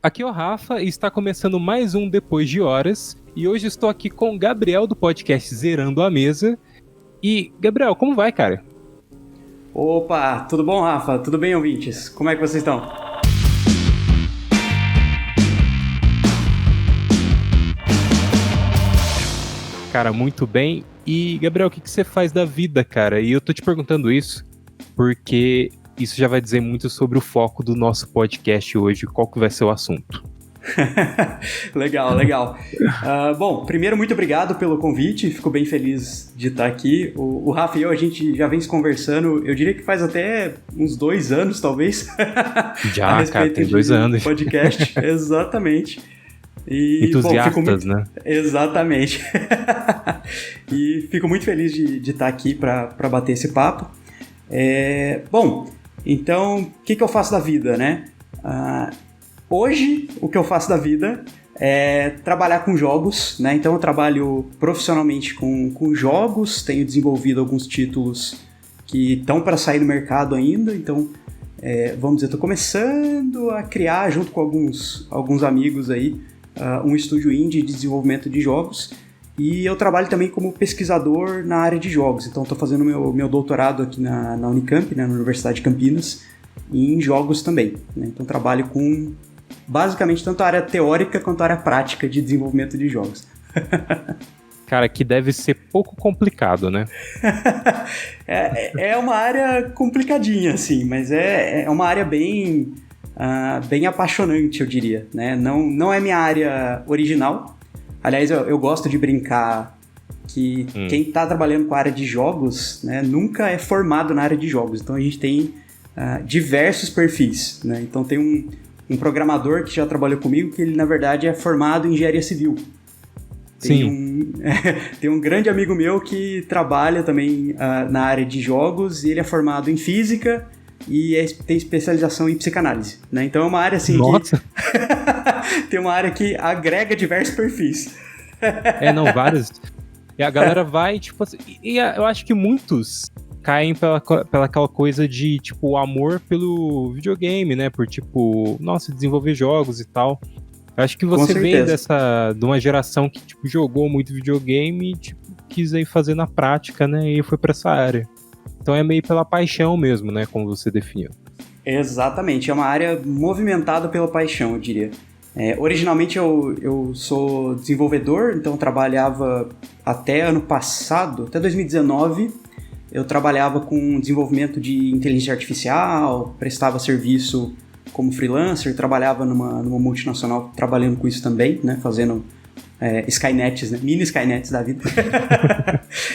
Aqui é o Rafa e está começando mais um Depois de Horas. E hoje estou aqui com o Gabriel do podcast Zerando a Mesa. E, Gabriel, como vai, cara? Opa, tudo bom, Rafa? Tudo bem, ouvintes? Como é que vocês estão? Cara, muito bem. E, Gabriel, o que você faz da vida, cara? E eu tô te perguntando isso porque isso já vai dizer muito sobre o foco do nosso podcast hoje, qual que vai ser o assunto. Legal. Bom, primeiro, muito obrigado pelo convite, fico bem feliz de estar aqui. O Rafa e eu, a gente já vem se conversando, eu diria que faz até uns 2 anos, talvez. Já, cara, tem 2 anos. Podcast, exatamente. E, entusiastas, né? Exatamente. E fico muito feliz de estar aqui para bater esse papo. Bom, então, o que eu faço da vida, né? Hoje, o que eu faço da vida é trabalhar com jogos, né? Então, eu trabalho profissionalmente com jogos, tenho desenvolvido alguns títulos que estão para sair no mercado ainda, então, vamos dizer, estou começando a criar, junto com alguns amigos aí, um estúdio indie de desenvolvimento de jogos, e eu trabalho também como pesquisador na área de jogos, então estou fazendo meu doutorado aqui na Unicamp, né, na Universidade de Campinas, em jogos também, né? Então trabalho com basicamente tanto a área teórica quanto a área prática de desenvolvimento de jogos. Cara, que deve ser pouco complicado, né? É uma área complicadinha, assim, mas é uma área bem apaixonante, eu diria, né? Não é minha área original. Aliás, eu gosto de brincar que quem está trabalhando com a área de jogos, né, nunca é formado na área de jogos. Então a gente tem diversos perfis, né? Então tem um programador que já trabalhou comigo que ele, na verdade, é formado em engenharia civil. Tem um grande amigo meu que trabalha também na área de jogos e ele é formado em física e tem especialização em psicanálise, né? Então é uma área assim. Nossa. Tem uma área que agrega diversos perfis. Vários. E a galera vai, tipo assim, eu acho que muitos caem pela aquela coisa de, tipo, o amor pelo videogame, né? Por, tipo, desenvolver jogos e tal. Eu acho que você vem de uma geração que, tipo, jogou muito videogame e, tipo, quis aí fazer na prática, né? E foi pra essa área. Então é meio pela paixão mesmo, né? Como você definiu. Exatamente. É uma área movimentada pela paixão, eu diria. Originalmente eu sou desenvolvedor, então trabalhava até ano passado, até 2019, eu trabalhava com desenvolvimento de inteligência artificial, prestava serviço como freelancer, trabalhava numa multinacional trabalhando com isso também, né, fazendo Skynets, né, mini Skynets da vida.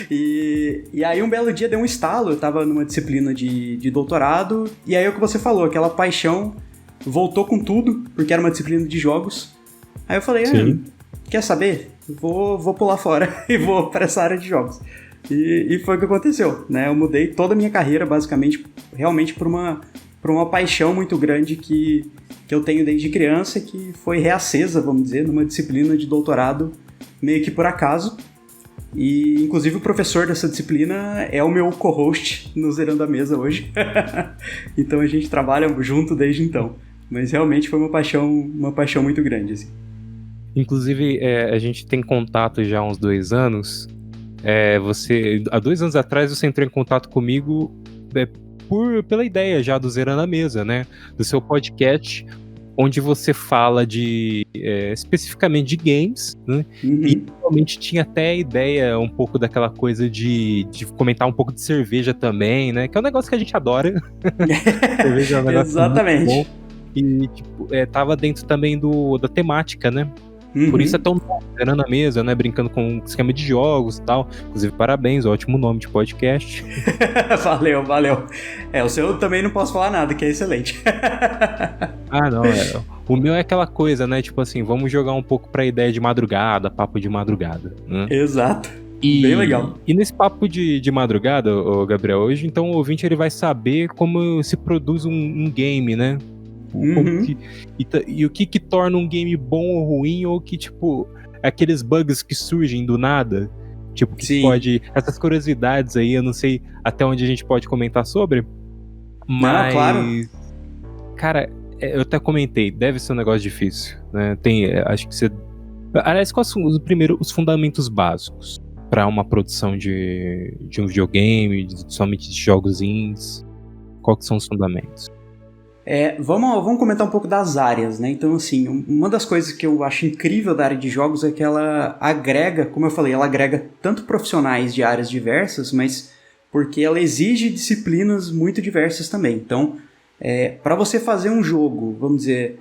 E aí um belo dia deu um estalo, eu estava numa disciplina de doutorado, e aí é o que você falou, aquela paixão voltou com tudo, porque era uma disciplina de jogos. Aí eu falei, quer saber? Vou pular fora e vou para essa área de jogos. E foi o que aconteceu, né? Eu mudei toda a minha carreira, basicamente, realmente por uma paixão muito grande que eu tenho desde criança, que foi reacesa, vamos dizer, numa disciplina de doutorado, meio que por acaso. E, inclusive, o professor dessa disciplina é o meu co-host no Zerando a Mesa hoje. Então, a gente trabalha junto desde então. Mas, realmente, foi uma paixão muito grande, assim. Inclusive, a gente tem contato já há uns 2 anos. Há 2 anos atrás, você entrou em contato comigo pela ideia já do Zerando a Mesa, né? Do seu podcast, onde você fala especificamente de games, né? E realmente tinha até a ideia um pouco daquela coisa de comentar um pouco de cerveja também, né? Que é um negócio que a gente adora. Cerveja é um negócio exatamente. Muito bom. E tipo, tava dentro também da temática, né? Por isso é tão bom, Zerando a Mesa, né? Brincando com um esquema de jogos e tal. Inclusive, parabéns, ótimo nome de podcast. Valeu. O seu eu também não posso falar nada, que é excelente. Não, o meu é aquela coisa, né? Tipo assim, vamos jogar um pouco pra ideia de madrugada, papo de madrugada, né? Exato. Bem legal. E nesse papo de madrugada, Gabriel, hoje, então o ouvinte ele vai saber como se produz um game, né? E o que torna um game bom ou ruim, ou que, tipo, aqueles bugs que surgem do nada, tipo, que pode... Essas curiosidades aí, eu não sei até onde a gente pode comentar sobre, mas... Não, claro. Cara, eu até comentei, deve ser um negócio difícil, né? Acho que você... Aliás, quais são os fundamentos básicos para uma produção de um videogame, somente de jogos indies? Quais são os fundamentos? Vamos comentar um pouco das áreas, né? Então, assim, uma das coisas que eu acho incrível da área de jogos é que ela agrega, como eu falei, ela agrega tanto profissionais de áreas diversas, mas porque ela exige disciplinas muito diversas também. Então, para você fazer um jogo, vamos dizer,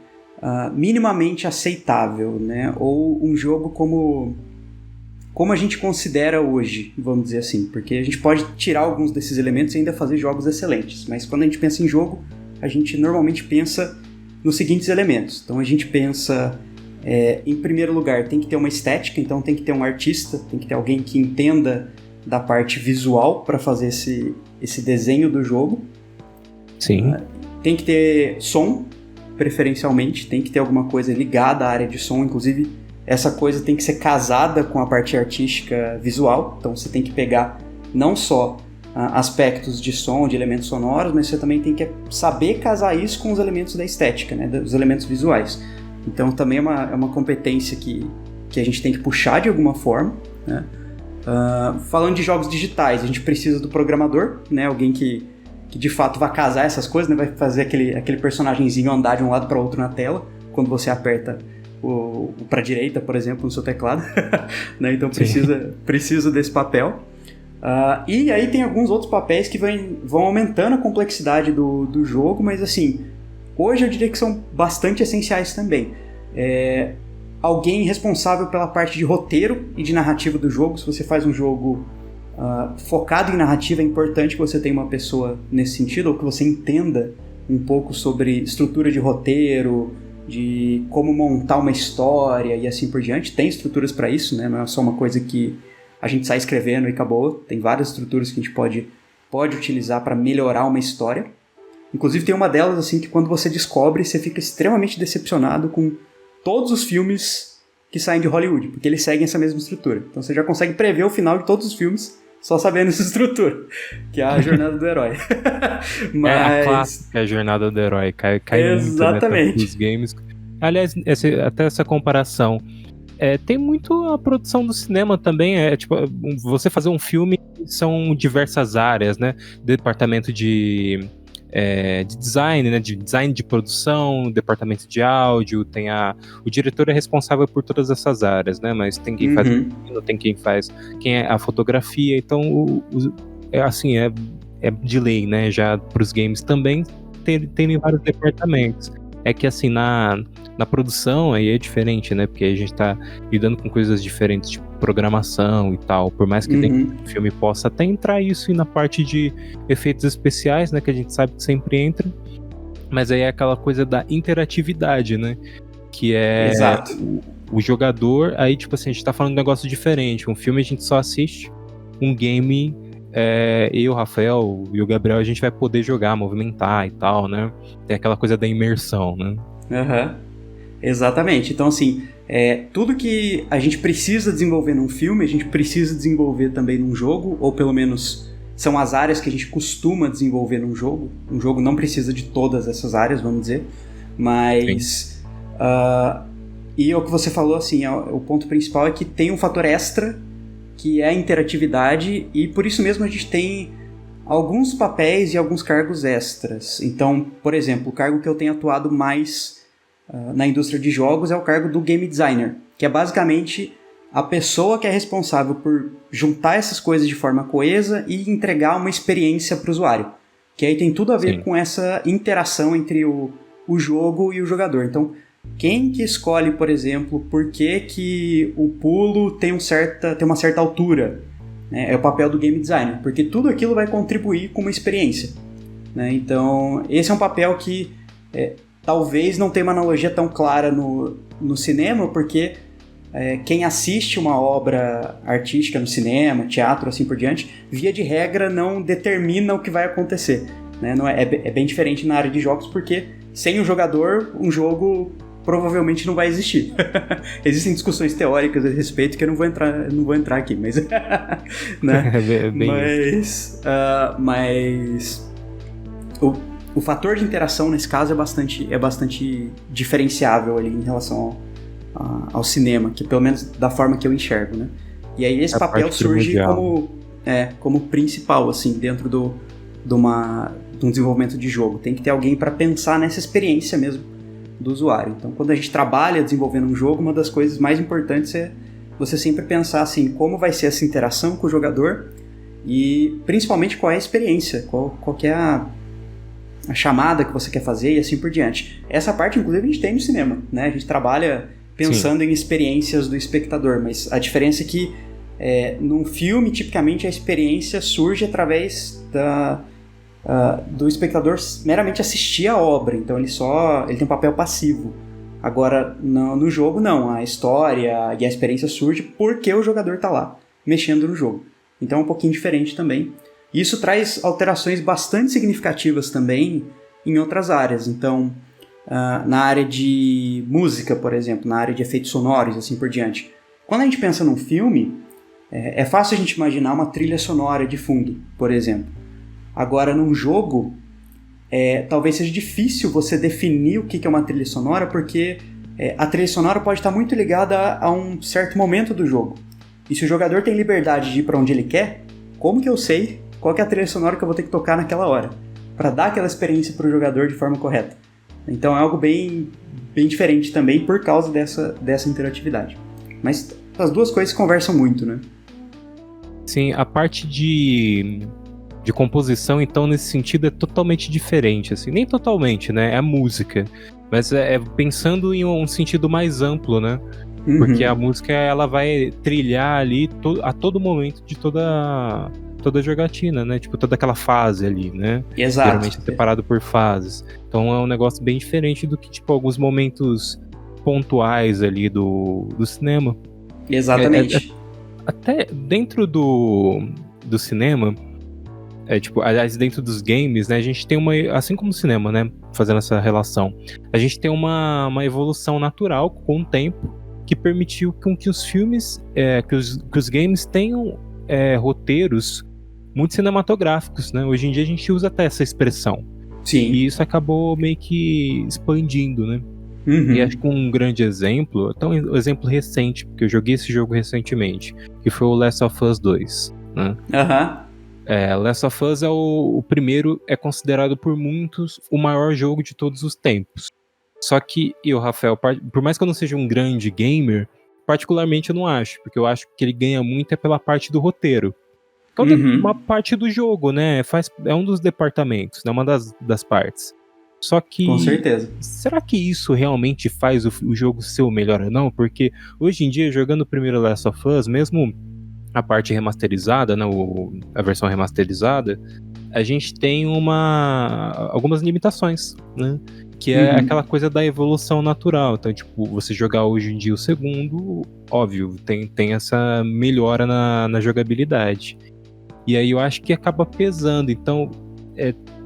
minimamente aceitável, né? Ou um jogo como a gente considera hoje, vamos dizer assim, porque a gente pode tirar alguns desses elementos e ainda fazer jogos excelentes, mas quando a gente pensa em jogo, a gente normalmente pensa nos seguintes elementos. Então a gente pensa, em primeiro lugar, tem que ter uma estética, então tem que ter um artista, tem que ter alguém que entenda da parte visual para fazer esse desenho do jogo. Sim. Tem que ter som, preferencialmente, tem que ter alguma coisa ligada à área de som, inclusive essa coisa tem que ser casada com a parte artística visual, então você tem que pegar não só aspectos de som, de elementos sonoros, mas você também tem que saber casar isso com os elementos da estética, né, dos elementos visuais. Então também é uma competência que a gente tem que puxar de alguma forma, né? Falando de jogos digitais, a gente precisa do programador, né, alguém que de fato vai casar essas coisas, né, vai fazer aquele personagemzinho andar de um lado para outro na tela, quando você aperta o para direita, por exemplo, no seu teclado. Né, então precisa desse papel. E aí tem alguns outros papéis que vão aumentando a complexidade do jogo, mas assim, hoje eu diria que são bastante essenciais também. Alguém responsável pela parte de roteiro e de narrativa do jogo. Se você faz um jogo focado em narrativa, é importante que você tenha uma pessoa nesse sentido, ou que você entenda um pouco sobre estrutura de roteiro, de como montar uma história e assim por diante. Tem estruturas para isso, né? Não é só uma coisa que a gente sai escrevendo e acabou. Tem várias estruturas que a gente pode utilizar para melhorar uma história. Inclusive tem uma delas assim que quando você descobre, você fica extremamente decepcionado com todos os filmes que saem de Hollywood, porque eles seguem essa mesma estrutura. Então você já consegue prever o final de todos os filmes só sabendo essa estrutura, que é a jornada do herói. Mas... É a clássica jornada do herói, cai exatamente muito, né, dos games. Aliás, até essa comparação, tem muito a produção do cinema também, tipo, você fazer um filme são diversas áreas, né, departamento de design, né, de design de produção, departamento de áudio, o diretor é responsável por todas essas áreas, né, mas tem quem faz tem quem é a fotografia, então é de lei, né, já pros games também tem vários departamentos. É que assim, na produção aí é diferente, né? Porque a gente tá lidando com coisas diferentes, tipo programação e tal. Por mais que dentro do filme possa até entrar isso e na parte de efeitos especiais, né? Que a gente sabe que sempre entra. Mas aí é aquela coisa da interatividade, né? Que é o jogador. Aí, tipo assim, a gente tá falando de um negócio diferente. Um filme a gente só assiste, um game... eu, o Rafael e o Gabriel, a gente vai poder jogar, movimentar e tal, né? Tem aquela coisa da imersão, né? Exatamente. Então, assim, tudo que a gente precisa desenvolver num filme, a gente precisa desenvolver também num jogo, ou pelo menos são as áreas que a gente costuma desenvolver num jogo. Um jogo não precisa de todas essas áreas, vamos dizer, mas... e o que você falou, assim, o ponto principal é que tem um fator extra, que é a interatividade, e por isso mesmo a gente tem alguns papéis e alguns cargos extras. Então, por exemplo, o cargo que eu tenho atuado mais na indústria de jogos é o cargo do game designer, que é basicamente a pessoa que é responsável por juntar essas coisas de forma coesa e entregar uma experiência para o usuário, que aí tem tudo a ver com essa interação entre o jogo e o jogador. Então, quem que escolhe, por exemplo, por que o pulo tem uma certa altura? Né? É o papel do game designer, porque tudo aquilo vai contribuir com uma experiência. Né? Então, esse é um papel que talvez não tenha uma analogia tão clara no cinema, porque quem assiste uma obra artística no cinema, teatro, assim por diante, via de regra não determina o que vai acontecer. Né? Não é bem diferente na área de jogos, porque sem o jogador, um jogo provavelmente não vai existir. Existem discussões teóricas a respeito que eu não vou entrar aqui, mas né? o fator de interação nesse caso é bastante diferenciável ali em relação ao cinema, que pelo menos da forma que eu enxergo, né? E aí esse papel surge como principal, assim, dentro de um desenvolvimento de jogo. Tem que ter alguém para pensar nessa experiência mesmo do usuário. Então, quando a gente trabalha desenvolvendo um jogo, uma das coisas mais importantes é você sempre pensar assim, como vai ser essa interação com o jogador e principalmente qual é a experiência, qual que é a chamada que você quer fazer e assim por diante. Essa parte, inclusive, a gente tem no cinema, né? A gente trabalha pensando em experiências do espectador, mas a diferença é que num filme, tipicamente, a experiência surge através do espectador meramente assistir a obra, então ele tem um papel passivo. Agora, no jogo, não. A história e a experiência surge porque o jogador está lá, mexendo no jogo. Então é um pouquinho diferente também. Isso traz alterações bastante significativas também em outras áreas. Então, na área de música, por exemplo, na área de efeitos sonoros e assim por diante. Quando a gente pensa num filme, é fácil a gente imaginar uma trilha sonora de fundo, por exemplo. Agora, num jogo, talvez seja difícil você definir o que é uma trilha sonora, porque a trilha sonora pode estar muito ligada a um certo momento do jogo. E se o jogador tem liberdade de ir para onde ele quer, como que eu sei qual que é a trilha sonora que eu vou ter que tocar naquela hora, para dar aquela experiência para o jogador de forma correta? Então é algo bem, bem diferente também por causa dessa interatividade. Mas as duas coisas conversam muito, né? Sim, a parte de composição, então, nesse sentido, é totalmente diferente, assim. Nem totalmente, né? É a música. Mas pensando em um sentido mais amplo, né? Uhum. Porque a música, ela vai trilhar ali a todo momento de toda a jogatina, né? Tipo, toda aquela fase ali, né? Exato. Geralmente é separado por fases. Então é um negócio bem diferente do que, tipo, alguns momentos pontuais ali do cinema. Exatamente. Até dentro do cinema, aliás, dentro dos games, né, a gente tem assim como o cinema, né, fazendo essa relação, a gente tem uma evolução natural com o tempo que permitiu que os filmes, que os games tenham roteiros muito cinematográficos, né? Hoje em dia a gente usa até essa expressão. Sim. E isso acabou meio que expandindo, né? Uhum. E acho que um grande exemplo, até um exemplo recente, porque eu joguei esse jogo recentemente, que foi o Last of Us 2, né? Last of Us o primeiro, é considerado por muitos o maior jogo de todos os tempos. Só que eu, Rafael, por mais que eu não seja um grande gamer, particularmente eu não acho, porque eu acho que ele ganha muito pela parte do roteiro. Toda uma parte do jogo, né? É um dos departamentos, né? Uma das partes. Só que... Com certeza. Será que isso realmente faz o jogo ser o melhor ou não? Porque hoje em dia, jogando o primeiro Last of Us, mesmo a parte remasterizada, né, a versão remasterizada, a gente tem algumas limitações, né? Que é aquela coisa da evolução natural. Então, tipo, você jogar hoje em dia o segundo, óbvio, tem essa melhora na jogabilidade. E aí eu acho que acaba pesando. Então,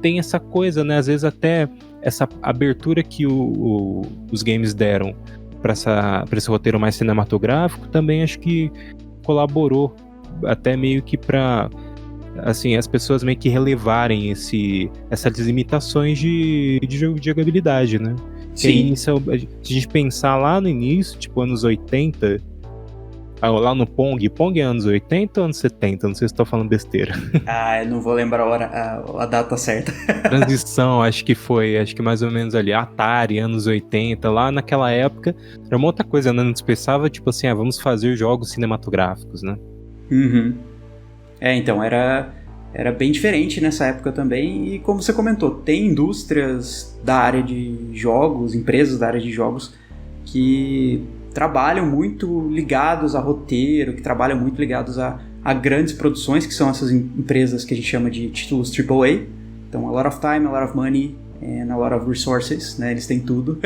tem essa coisa, né? Às vezes até essa abertura que os games deram para esse roteiro mais cinematográfico, também acho que colaborou até meio que para, assim, as pessoas meio que relevarem essas limitações de jogabilidade, né? Sim. Se a gente pensar lá no início, tipo anos 80, lá no Pong é anos 80 ou anos 70? Não sei se estou falando besteira. Eu não vou lembrar a data certa. Transição, acho que mais ou menos ali, Atari, anos 80, lá naquela época, era uma outra coisa, né? Não se pensava, tipo assim, vamos fazer jogos cinematográficos, né? Uhum. Então, era bem diferente nessa época também, e como você comentou, tem indústrias da área de jogos, empresas da área de jogos, que trabalham muito ligados a roteiro, que trabalham muito ligados a grandes produções, que são essas empresas que a gente chama de títulos AAA. Então, a lot of time, a lot of money, and a lot of resources, né? Eles têm tudo.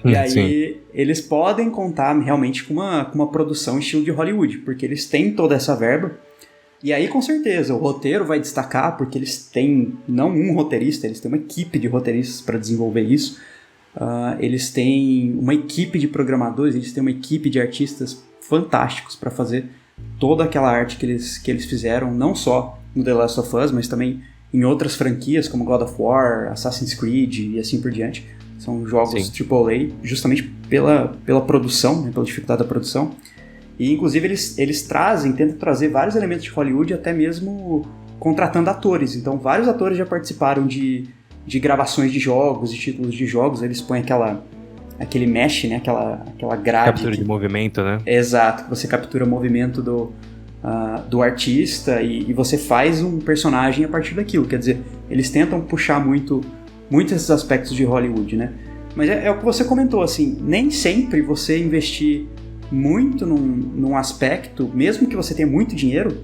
E aí, sim, eles podem contar realmente com uma produção estilo de Hollywood, porque eles têm toda essa verba. E aí, com certeza, o roteiro vai destacar, porque eles têm, não um roteirista, eles têm uma equipe de roteiristas para desenvolver isso. Eles têm uma equipe de programadores, eles têm uma equipe de artistas fantásticos para fazer toda aquela arte que eles fizeram, não só no The Last of Us, mas também em outras franquias, como God of War, Assassin's Creed e assim por diante. São jogos AAA, justamente pela produção, né, pela dificuldade da produção. E, inclusive, eles tentam trazer vários elementos de Hollywood, até mesmo contratando atores. Então, vários atores já participaram de gravações de jogos, de títulos de jogos. Eles põem aquele mesh, né, aquela grade. Captura de movimento, né? Exato, você captura o movimento do artista e você faz um personagem a partir daquilo. Quer dizer, eles tentam puxar muito esses aspectos de Hollywood, né? Mas é o que você comentou, assim, nem sempre você investir muito num aspecto, mesmo que você tenha muito dinheiro,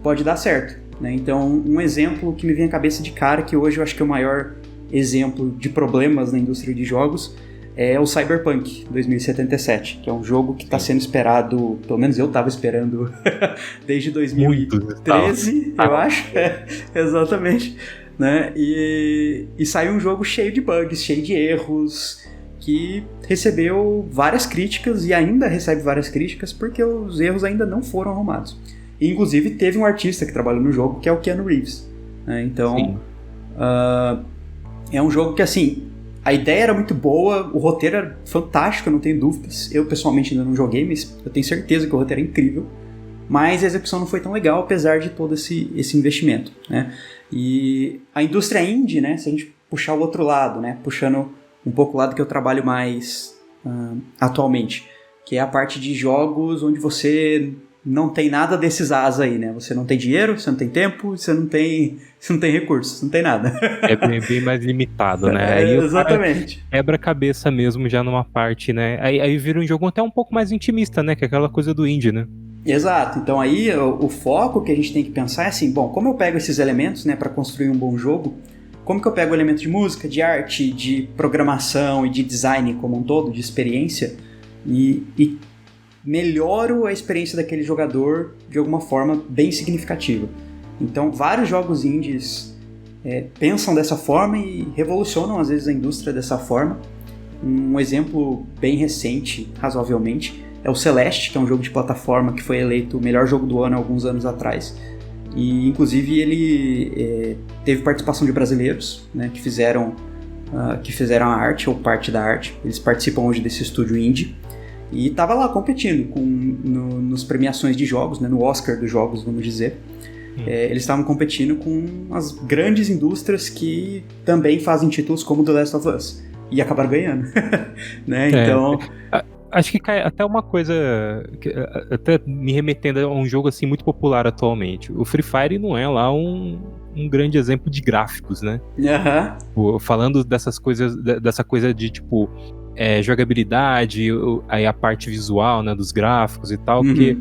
pode dar certo, né? Então, um exemplo que me vem à cabeça de cara, que hoje eu acho que é o maior exemplo de problemas na indústria de jogos, é o Cyberpunk 2077, que é um jogo que está sendo esperado, pelo menos eu estava esperando desde 2013, eu acho, exatamente, né? E saiu um jogo cheio de bugs, cheio de erros, que recebeu várias críticas e ainda recebe várias críticas porque os erros ainda não foram arrumados. E, inclusive, teve um artista que trabalhou no jogo, que é o Keanu Reeves, né? Então, é um jogo que, assim, a ideia era muito boa, o roteiro era fantástico, eu não tenho dúvidas. Eu, pessoalmente, ainda não joguei, mas eu tenho certeza que o roteiro é incrível. Mas a execução não foi tão legal, apesar de todo esse investimento, né? E a indústria indie, né, se a gente puxar o outro lado, né, puxando um pouco o lado que eu trabalho mais atualmente, que é a parte de jogos onde você não tem nada desses As aí, né? Você não tem dinheiro, você não tem tempo, você não tem recursos, não tem nada. É bem mais limitado, né? Aí exatamente. Quebra a cabeça mesmo já numa parte, né? Aí vira um jogo até um pouco mais intimista, né? Que é aquela coisa do indie, né? Exato. Então aí o foco que a gente tem que pensar é assim, bom, como eu pego esses elementos, né, para construir um bom jogo, como que eu pego o elemento de música, de arte, de programação e de design como um todo, de experiência, e melhoro a experiência daquele jogador de alguma forma bem significativa. Então, vários jogos indies pensam dessa forma e revolucionam, às vezes, a indústria dessa forma. Um exemplo bem recente, razoavelmente, é o Celeste, que é um jogo de plataforma que foi eleito o melhor jogo do ano há alguns anos atrás. E, inclusive, ele teve participação de brasileiros, né, que fizeram a arte, ou parte da arte. Eles participam hoje desse estúdio indie. E estava lá competindo nos premiações de jogos, né, no Oscar dos jogos, vamos dizer. Eles estavam competindo com as grandes indústrias que também fazem títulos como The Last of Us. E acabaram ganhando. Né? Então... Acho que cai até uma coisa, até me remetendo a um jogo assim muito popular atualmente. O Free Fire não é lá um grande exemplo de gráficos, né? Falando dessas coisas, dessa coisa de tipo jogabilidade, aí a parte visual, né, dos gráficos e tal, porque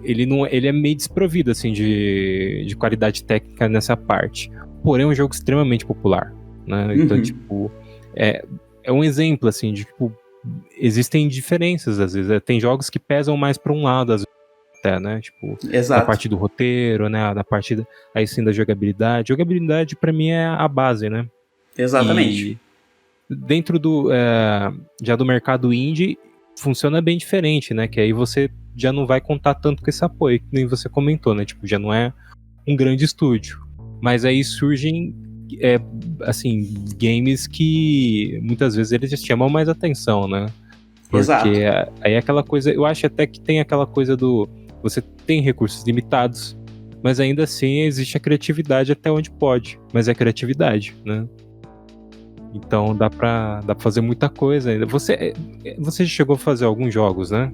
ele é meio desprovido assim de qualidade técnica nessa parte. Porém é um jogo extremamente popular, né? Então tipo é um exemplo assim de tipo existem diferenças às vezes. Tem jogos que pesam mais para um lado, às vezes, até, né? Tipo, exato, na parte do roteiro, né? Na parte aí sim da jogabilidade. Jogabilidade para mim é a base, né? Exatamente. E dentro já do mercado indie funciona bem diferente, né? Que aí você já não vai contar tanto com esse apoio, que nem você comentou, né? Tipo, já não é um grande estúdio. Mas aí surgem assim, games que muitas vezes eles chamam mais atenção, né? Porque exato, aí aquela coisa, eu acho até que tem aquela coisa do você tem recursos limitados, mas ainda assim existe a criatividade até onde pode, mas é criatividade, né? Então dá pra fazer muita coisa ainda. Você já chegou a fazer alguns jogos, né?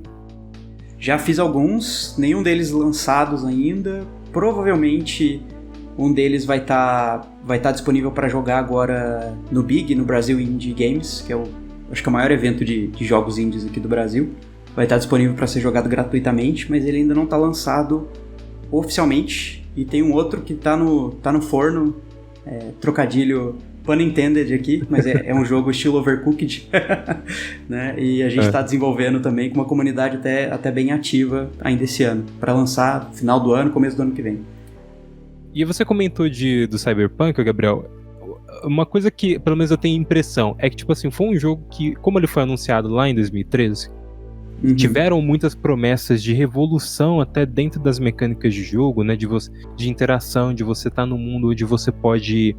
Já fiz alguns, nenhum deles lançados ainda. Provavelmente um deles vai tá disponível para jogar agora no BIG, no Brasil Indie Games, que acho que é o maior evento de jogos indies aqui do Brasil. Vai estar disponível para ser jogado gratuitamente, mas ele ainda não está lançado oficialmente. E tem um outro que está no forno, trocadilho pun intended aqui, mas é um jogo estilo Overcooked, né? E a gente está desenvolvendo também com uma comunidade até bem ativa ainda esse ano, para lançar no final do ano, começo do ano que vem. E você comentou do Cyberpunk, Gabriel. Uma coisa que, pelo menos eu tenho impressão, é que, tipo assim, foi um jogo que, como ele foi anunciado lá em 2013, tiveram muitas promessas de revolução até dentro das mecânicas de jogo, né, de interação, de você estar no mundo onde você pode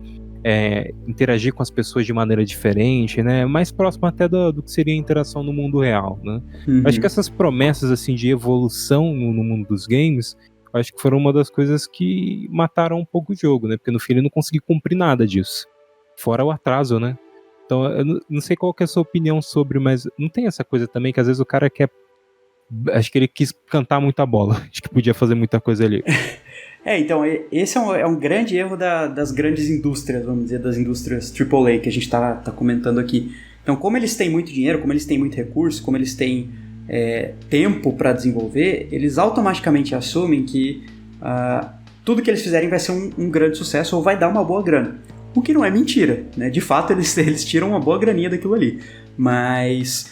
interagir com as pessoas de maneira diferente, né, mais próximo até do que seria a interação no mundo real, né. Acho que essas promessas assim de evolução no mundo dos games, acho que foram uma das coisas que mataram um pouco o jogo, né, porque no fim ele não conseguiu cumprir nada disso, fora o atraso, né. Então, eu não sei qual que é a sua opinião sobre, mas não tem essa coisa também que às vezes o cara quer... Acho que ele quis cantar muita bola. Acho que podia fazer muita coisa ali. Então, esse é um grande erro das grandes indústrias, vamos dizer, das indústrias AAA que a gente tá comentando aqui. Então, como eles têm muito dinheiro, como eles têm muito recurso, como eles têm tempo para desenvolver, eles automaticamente assumem que tudo que eles fizerem vai ser um grande sucesso ou vai dar uma boa grana. O que não é mentira, né? De fato, eles tiram uma boa graninha daquilo ali. Mas,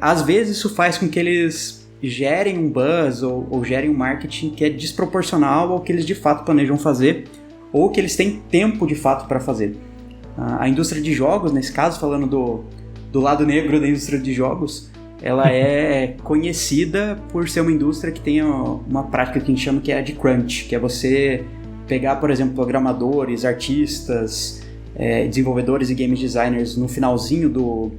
às vezes, isso faz com que eles gerem um buzz ou gerem um marketing que é desproporcional ao que eles de fato planejam fazer ou que eles têm tempo de fato para fazer. A indústria de jogos, nesse caso, falando do lado negro da indústria de jogos, ela é conhecida por ser uma indústria que tem uma prática que a gente chama que é a de crunch, que é você pegar, por exemplo, programadores, artistas, desenvolvedores e game designers no finalzinho do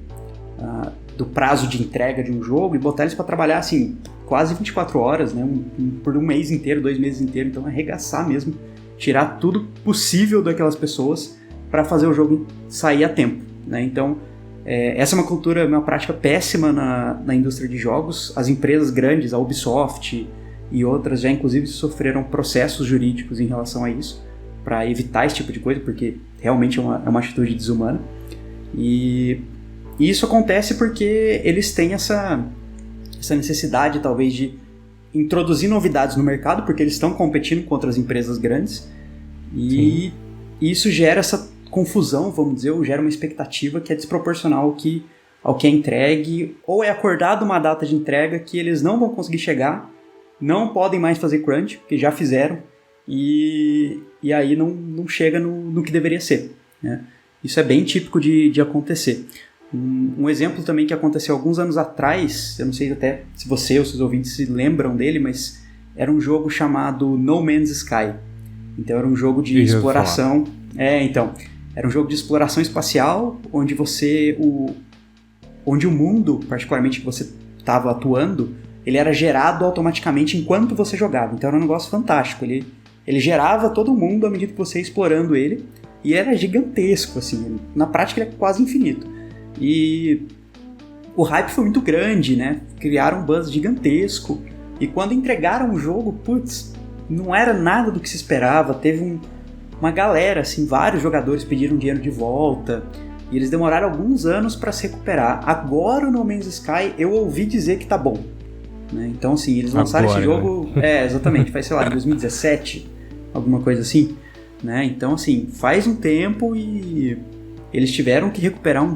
prazo de entrega de um jogo e botar eles para trabalhar assim, quase 24 horas, né? Por um mês inteiro, 2 meses inteiros, então arregaçar mesmo, tirar tudo possível daquelas pessoas para fazer o jogo sair a tempo, né? Então, essa é uma prática péssima na indústria de jogos. As empresas grandes, a Ubisoft e outras, já inclusive sofreram processos jurídicos em relação a isso, para evitar esse tipo de coisa, porque realmente é uma atitude desumana. E isso acontece porque eles têm essa necessidade, talvez, de introduzir novidades no mercado, porque eles estão competindo contra as empresas grandes, e isso gera essa confusão, vamos dizer, ou gera uma expectativa que é desproporcional ao que é entregue, ou é acordado uma data de entrega que eles não vão conseguir chegar, não podem mais fazer crunch, porque já fizeram, e aí não chega no que deveria ser, né? Isso é bem típico de acontecer. Um exemplo também que aconteceu alguns anos atrás, eu não sei até se você ou seus ouvintes se lembram dele, mas era um jogo chamado No Man's Sky. Então era um jogo de exploração. Era um jogo de exploração espacial, onde o mundo, particularmente que você estava atuando, ele era gerado automaticamente enquanto você jogava. Então era um negócio fantástico. Ele gerava todo mundo à medida que você ia explorando ele, e era gigantesco, assim. Na prática ele é quase infinito. E o hype foi muito grande, né? Criaram um buzz gigantesco. E quando entregaram o jogo, não era nada do que se esperava. Teve uma galera, assim, vários jogadores pediram dinheiro de volta. E eles demoraram alguns anos para se recuperar. Agora o No Man's Sky, eu ouvi dizer que tá bom, né? Então, assim, eles lançaram esse jogo... Né? Exatamente, faz, sei lá, 2017, alguma coisa assim, né? Então, assim, faz um tempo e eles tiveram que recuperar um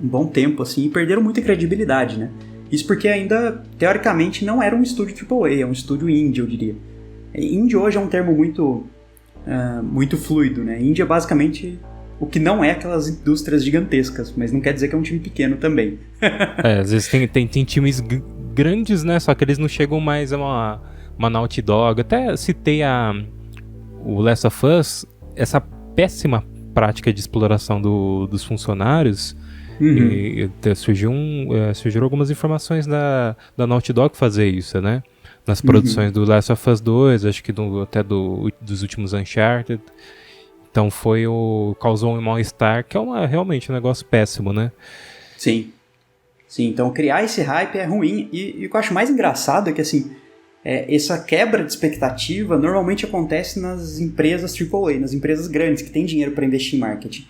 bom tempo, assim, e perderam muita credibilidade, né? Isso porque ainda, teoricamente, não era um estúdio AAA, é um estúdio indie, eu diria. Indie hoje é um termo muito fluido, né? Indie é basicamente o que não é aquelas indústrias gigantescas, mas não quer dizer que é um time pequeno também. Às vezes tem times grandes, né? Só que eles não chegam mais a uma Naughty Dog. Até citei o Last of Us, essa péssima prática de exploração dos funcionários. E surgiram algumas informações da Naughty Dog fazer isso, né? Nas produções do Last of Us 2, acho que até dos últimos Uncharted. Então causou um mal-estar, que é realmente um negócio péssimo, né? Sim, então criar esse hype é ruim. E o que eu acho mais engraçado é que, assim, essa quebra de expectativa normalmente acontece nas empresas AAA, nas empresas grandes que têm dinheiro para investir em marketing.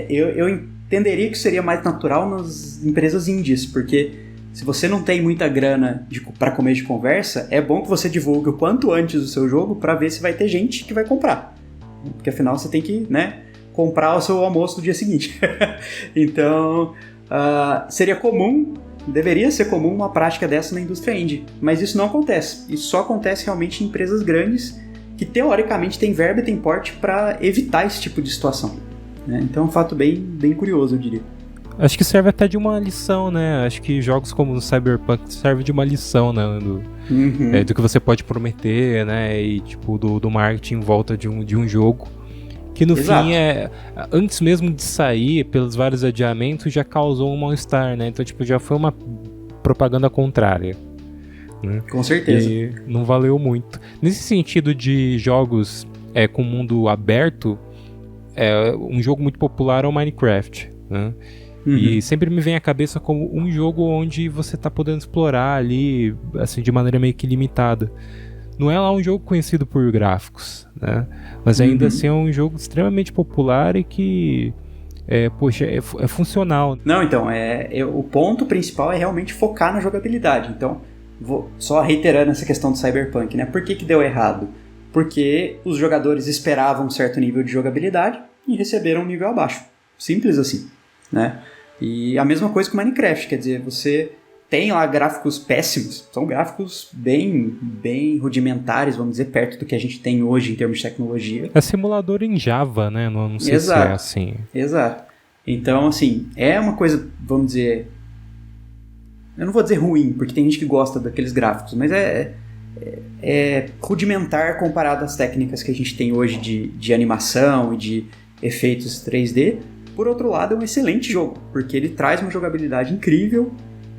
Eu entenderia que seria mais natural nas empresas indies, porque se você não tem muita grana para comer de conversa, é bom que você divulgue o quanto antes o seu jogo para ver se vai ter gente que vai comprar. Porque afinal você tem que, né, comprar o seu almoço no dia seguinte. Então, seria comum, deveria ser comum uma prática dessa na indústria indie, mas isso não acontece. Isso só acontece realmente em empresas grandes que teoricamente têm verba e têm porte para evitar esse tipo de situação, né? Então é um fato bem curioso, eu diria. Acho que serve até de uma lição, né? Acho que jogos como o Cyberpunk servem de uma lição, né? Do que você pode prometer, né? E tipo, do marketing em volta de um jogo. Que no Exato. fim antes mesmo de sair, pelos vários adiamentos, já causou um mal-estar, né? Então, tipo, já foi uma propaganda contrária. Né? Com certeza. E não valeu muito. Nesse sentido de jogos com mundo aberto, um jogo muito popular é o Minecraft, né? E sempre me vem à cabeça como um jogo onde você tá podendo explorar ali, assim, de maneira meio que limitada. Não é lá um jogo conhecido por gráficos, né? Mas ainda assim é um jogo extremamente popular e que, é funcional. Não, então, o ponto principal é realmente focar na jogabilidade. Então, vou só reiterando essa questão do Cyberpunk, né? Por que deu errado? Porque os jogadores esperavam um certo nível de jogabilidade e receberam um nível abaixo. Simples assim, né? E a mesma coisa com Minecraft, quer dizer, você tem lá gráficos péssimos, são gráficos bem rudimentares, vamos dizer, perto do que a gente tem hoje em termos de tecnologia. É simulador em Java, né? Não sei se é assim. Exato. Então, assim, é uma coisa, vamos dizer... Eu não vou dizer ruim, porque tem gente que gosta daqueles gráficos, mas é rudimentar comparado às técnicas que a gente tem hoje de animação e de efeitos 3D. Por outro lado, é um excelente jogo, porque ele traz uma jogabilidade incrível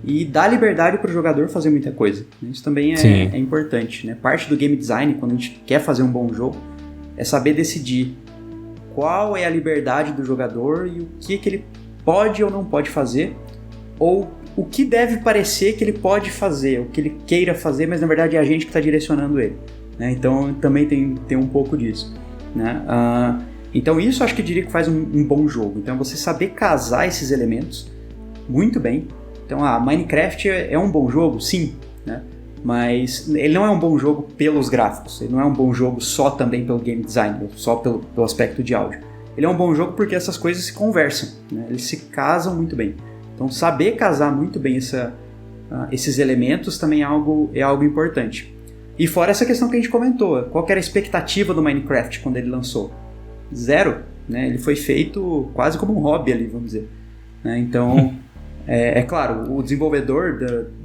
e dá liberdade para o jogador fazer muita coisa. Isso também é importante, né? Parte do game design, quando a gente quer fazer um bom jogo, é saber decidir qual é a liberdade do jogador e o que ele pode ou não pode fazer, ou o que deve parecer que ele pode fazer, o que ele queira fazer, mas na verdade é a gente que está direcionando ele, né? Então também tem um pouco disso, né? Então isso acho que eu diria que faz um bom jogo. Então você saber casar esses elementos muito bem. Então Minecraft é um bom jogo, sim, né? Mas ele não é um bom jogo pelos gráficos, ele não é um bom jogo só também pelo game design, só pelo aspecto de áudio. Ele é um bom jogo porque essas coisas se conversam, né? Eles se casam muito bem. Então saber casar muito bem esses elementos também é algo importante. E fora essa questão que a gente comentou, qual que era a expectativa do Minecraft quando ele lançou? Zero, né? Ele foi feito quase como um hobby ali, vamos dizer, né? Então, claro, o desenvolvedor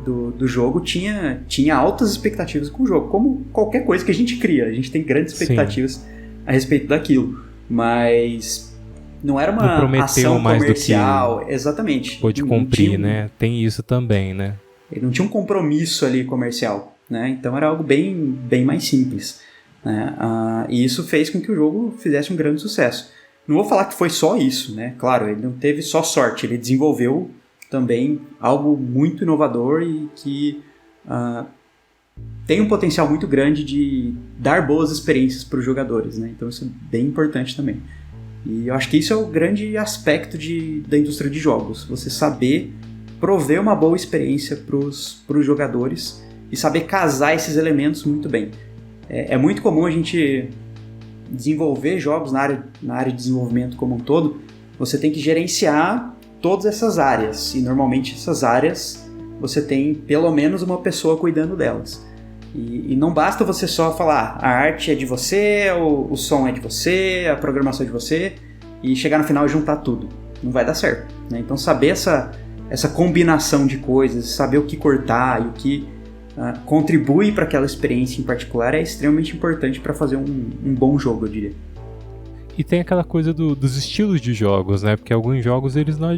do jogo tinha altas expectativas com o jogo, como qualquer coisa que a gente cria, a gente tem grandes expectativas a respeito daquilo, mas não era uma ação mais comercial, do que exatamente. Pode cumprir, né? Tem isso também, né? Ele não tinha um compromisso ali comercial, né? Então era algo bem mais simples, né? E isso fez com que o jogo fizesse um grande sucesso. Não vou falar que foi só isso, né? Claro, ele não teve só sorte, ele desenvolveu também algo muito inovador e que tem um potencial muito grande de dar boas experiências para os jogadores, né? Então isso é bem importante também. E eu acho que isso é o grande aspecto da indústria de jogos, você saber prover uma boa experiência para os jogadores e saber casar esses elementos muito bem. É muito comum a gente desenvolver jogos na área de desenvolvimento como um todo, você tem que gerenciar todas essas áreas, e normalmente essas áreas você tem pelo menos uma pessoa cuidando delas. E não basta você só falar, a arte é de você, o som é de você, a programação é de você, e chegar no final e juntar tudo. Não vai dar certo, né? Então saber essa combinação de coisas, saber o que cortar e o que contribui para aquela experiência em particular é extremamente importante para fazer um bom jogo, eu diria. E tem aquela coisa dos estilos de jogos, né? Porque alguns jogos eles não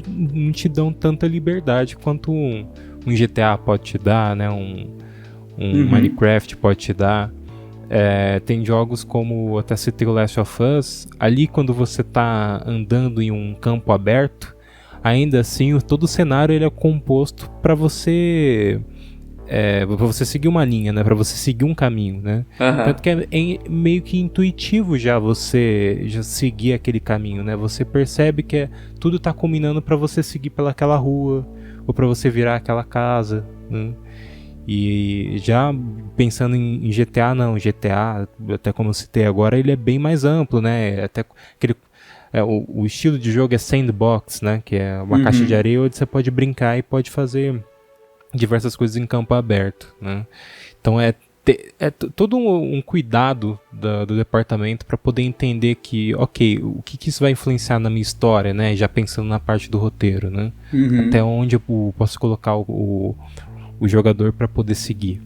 te dão tanta liberdade quanto um GTA pode te dar, né? Um Minecraft pode te dar. Tem jogos como, até citei o Last of Us, ali quando você tá andando em um campo aberto, ainda assim todo o cenário ele é composto para você seguir uma linha, né? Para você seguir um caminho, né? Tanto que é meio que intuitivo já você seguir aquele caminho, né? Você percebe que tudo tá combinando para você seguir pelaquela rua ou para você virar aquela casa, né? E já pensando em GTA, não, GTA, até como eu citei agora, ele é bem mais amplo, né? Até aquele, o estilo de jogo é sandbox, né? Que é uma caixa de areia onde você pode brincar e pode fazer diversas coisas em campo aberto, né? Então todo um cuidado do departamento para poder entender que, ok, o que isso vai influenciar na minha história, né? Já pensando na parte do roteiro, né? Uhum. Até onde eu posso colocar o jogador para poder seguir.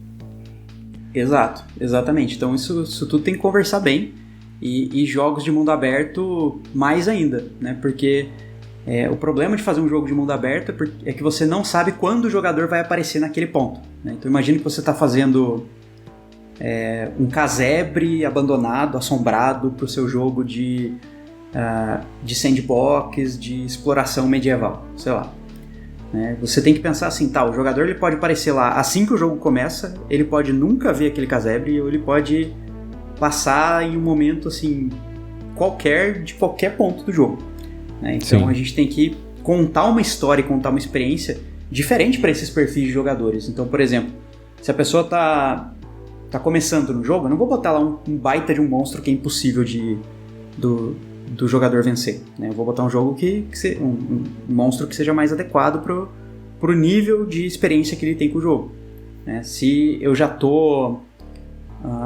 Exato, exatamente. Então isso tudo tem que conversar bem. E jogos de mundo aberto mais ainda, né? Porque o problema de fazer um jogo de mundo aberto é que você não sabe quando o jogador vai aparecer naquele ponto, né? Então imagine que você está fazendo um casebre abandonado, assombrado para o seu jogo de sandbox, de exploração medieval, sei lá. Você tem que pensar assim, tá, o jogador ele pode aparecer lá assim que o jogo começa, ele pode nunca ver aquele casebre, ou ele pode passar em um momento assim qualquer, de qualquer ponto do jogo, né? Então Sim. A gente tem que contar uma história, contar uma experiência diferente para esses perfis de jogadores. Então, por exemplo, se a pessoa tá começando no jogo, eu não vou botar lá um baita de um monstro que é impossível do jogador vencer, né? Eu vou botar um jogo um monstro que seja mais adequado pro nível de experiência que ele tem com o jogo, né? Se eu já tô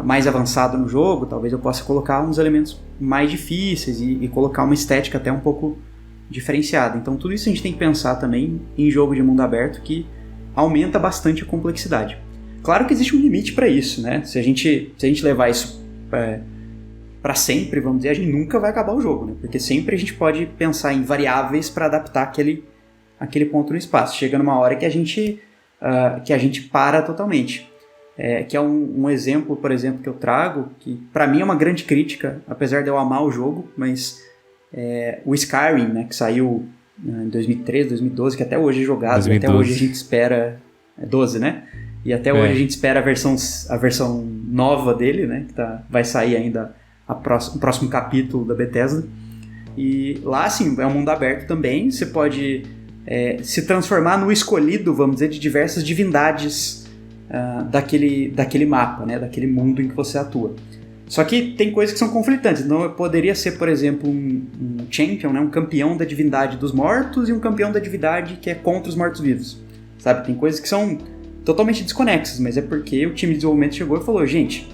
mais avançado no jogo, talvez eu possa colocar uns elementos mais difíceis e colocar uma estética até um pouco diferenciada. Então tudo isso a gente tem que pensar também em jogo de mundo aberto, que aumenta bastante a complexidade. Claro que existe um limite para isso, né? Se a gente levar isso para sempre, vamos dizer, a gente nunca vai acabar o jogo, né? Porque sempre a gente pode pensar em variáveis para adaptar aquele ponto no espaço. Chega numa hora que a gente para totalmente. Que é um exemplo, por exemplo, que eu trago, que para mim é uma grande crítica, apesar de eu amar o jogo, mas o Skyrim, né, que saiu em 2013, 2012, que até hoje é jogado, 2012. Até hoje a gente espera... 12, né? E até hoje a gente espera a versão nova dele, né, que vai sair ainda o próximo capítulo da Bethesda. E lá, assim, é um mundo aberto também, você pode se transformar no escolhido, vamos dizer, de diversas divindades daquele mapa, né, daquele mundo em que você atua. Só que tem coisas que são conflitantes. Então poderia ser, por exemplo, um champion, né, um campeão da divindade dos mortos e um campeão da divindade que é contra os mortos-vivos. Sabe? Tem coisas que são totalmente desconexas, mas é porque o time de desenvolvimento chegou e falou, gente,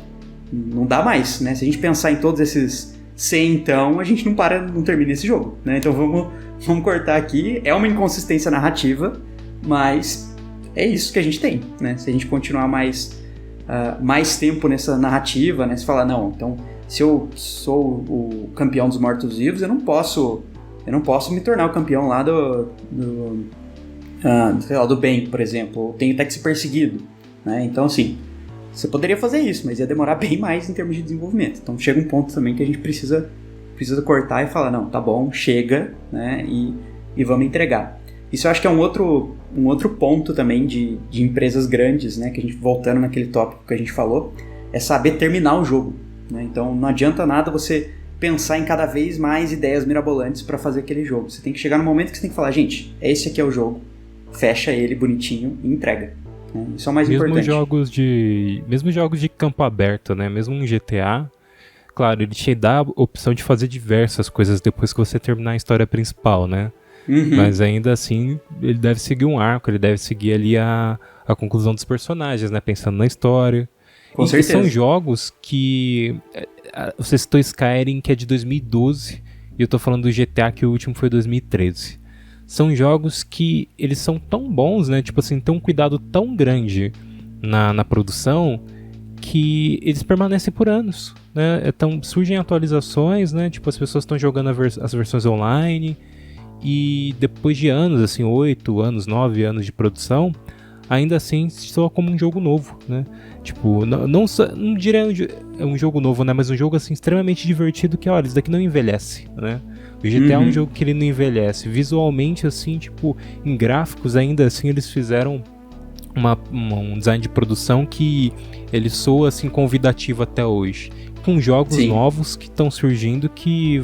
não dá mais, né? Se a gente pensar em todos esses 100, então, a gente não termina esse jogo, né? Então vamos cortar aqui. É uma inconsistência narrativa, mas é isso que a gente tem, né? Se a gente continuar mais tempo nessa narrativa, né? Se falar, não, então, se eu sou o campeão dos mortos-vivos, eu não posso me tornar o campeão lá do bem, por exemplo. Eu tenho até que ser perseguido, né? Então, assim, você poderia fazer isso, mas ia demorar bem mais em termos de desenvolvimento. Então, chega um ponto também que a gente precisa cortar e falar, não, tá bom, chega, né? E vamos entregar. Isso eu acho que é um outro ponto também de empresas grandes, né? Que a gente, voltando naquele tópico que a gente falou, é saber terminar o jogo, né? Então, não adianta nada você pensar em cada vez mais ideias mirabolantes para fazer aquele jogo. Você tem que chegar no momento que você tem que falar, gente, esse aqui é o jogo, fecha ele bonitinho e entrega. Né? Isso é o mais importante. Mesmo jogos de campo aberto, né? Mesmo um GTA, claro, ele te dá a opção de fazer diversas coisas depois que você terminar a história principal, né? Uhum. Mas ainda assim, ele deve seguir um arco, ele deve seguir ali a conclusão dos personagens, né? Pensando na história. Com certeza. São jogos que... Você citou Skyrim, que é de 2012, e eu tô falando do GTA, que o último foi 2013. São jogos que eles são tão bons, né? Tipo assim, tem um cuidado tão grande na produção que eles permanecem por anos, né? Então, surgem atualizações, né? Tipo, as pessoas estão jogando as versões online e depois de anos, assim, 8 anos, 9 anos de produção, ainda assim soa como um jogo novo, né? Tipo, não diria um jogo novo, né? Mas um jogo, assim, extremamente divertido que, olha, isso daqui não envelhece, né? O GTA é um jogo que ele não envelhece. Visualmente, assim, tipo, em gráficos, ainda assim, eles fizeram um design de produção que ele soa, assim, convidativo até hoje. Com jogos novos que estão surgindo que,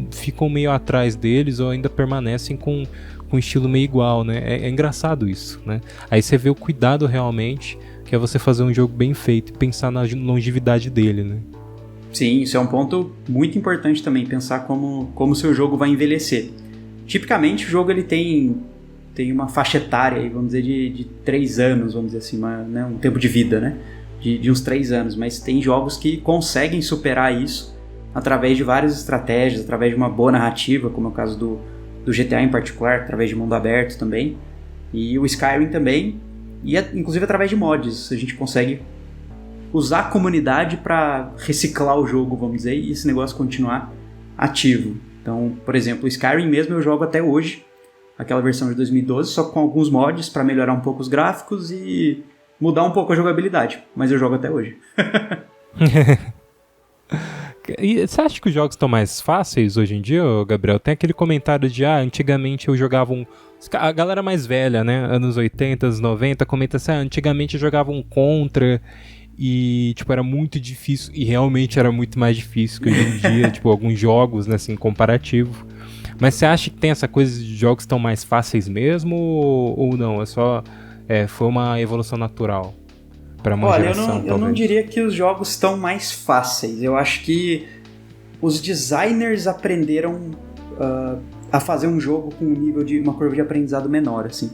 ficam meio atrás deles ou ainda permanecem com um estilo meio igual, né? É engraçado isso, né? Aí você vê o cuidado realmente, que é você fazer um jogo bem feito e pensar na longevidade dele, né? Sim, isso é um ponto muito importante também, pensar como o seu jogo vai envelhecer. Tipicamente o jogo ele tem uma faixa etária, vamos dizer, de 3 anos, vamos dizer assim, um tempo de vida, né? de uns 3 anos, mas tem jogos que conseguem superar isso através de várias estratégias, através de uma boa narrativa, como é o caso do GTA em particular, através de mundo aberto também, e o Skyrim também, e inclusive através de mods, a gente consegue usar a comunidade para reciclar o jogo, vamos dizer, e esse negócio continuar ativo. Então, por exemplo, o Skyrim mesmo eu jogo até hoje, aquela versão de 2012, só com alguns mods para melhorar um pouco os gráficos e mudar um pouco a jogabilidade, mas eu jogo até hoje. E você acha que os jogos estão mais fáceis hoje em dia, Gabriel? Tem aquele comentário de, antigamente eu jogava a galera mais velha, né, anos 80, anos 90, comenta assim, antigamente eu jogava um Contra e, tipo, era muito difícil, e realmente era muito mais difícil que hoje em dia, tipo, alguns jogos, né, assim, comparativo. Mas você acha que tem essa coisa de jogos estão mais fáceis mesmo, ou não? É só, foi uma evolução natural? Olha, eu não diria que os jogos estão mais fáceis. Eu acho que os designers aprenderam a fazer um jogo com um nível de uma curva de aprendizado menor, assim.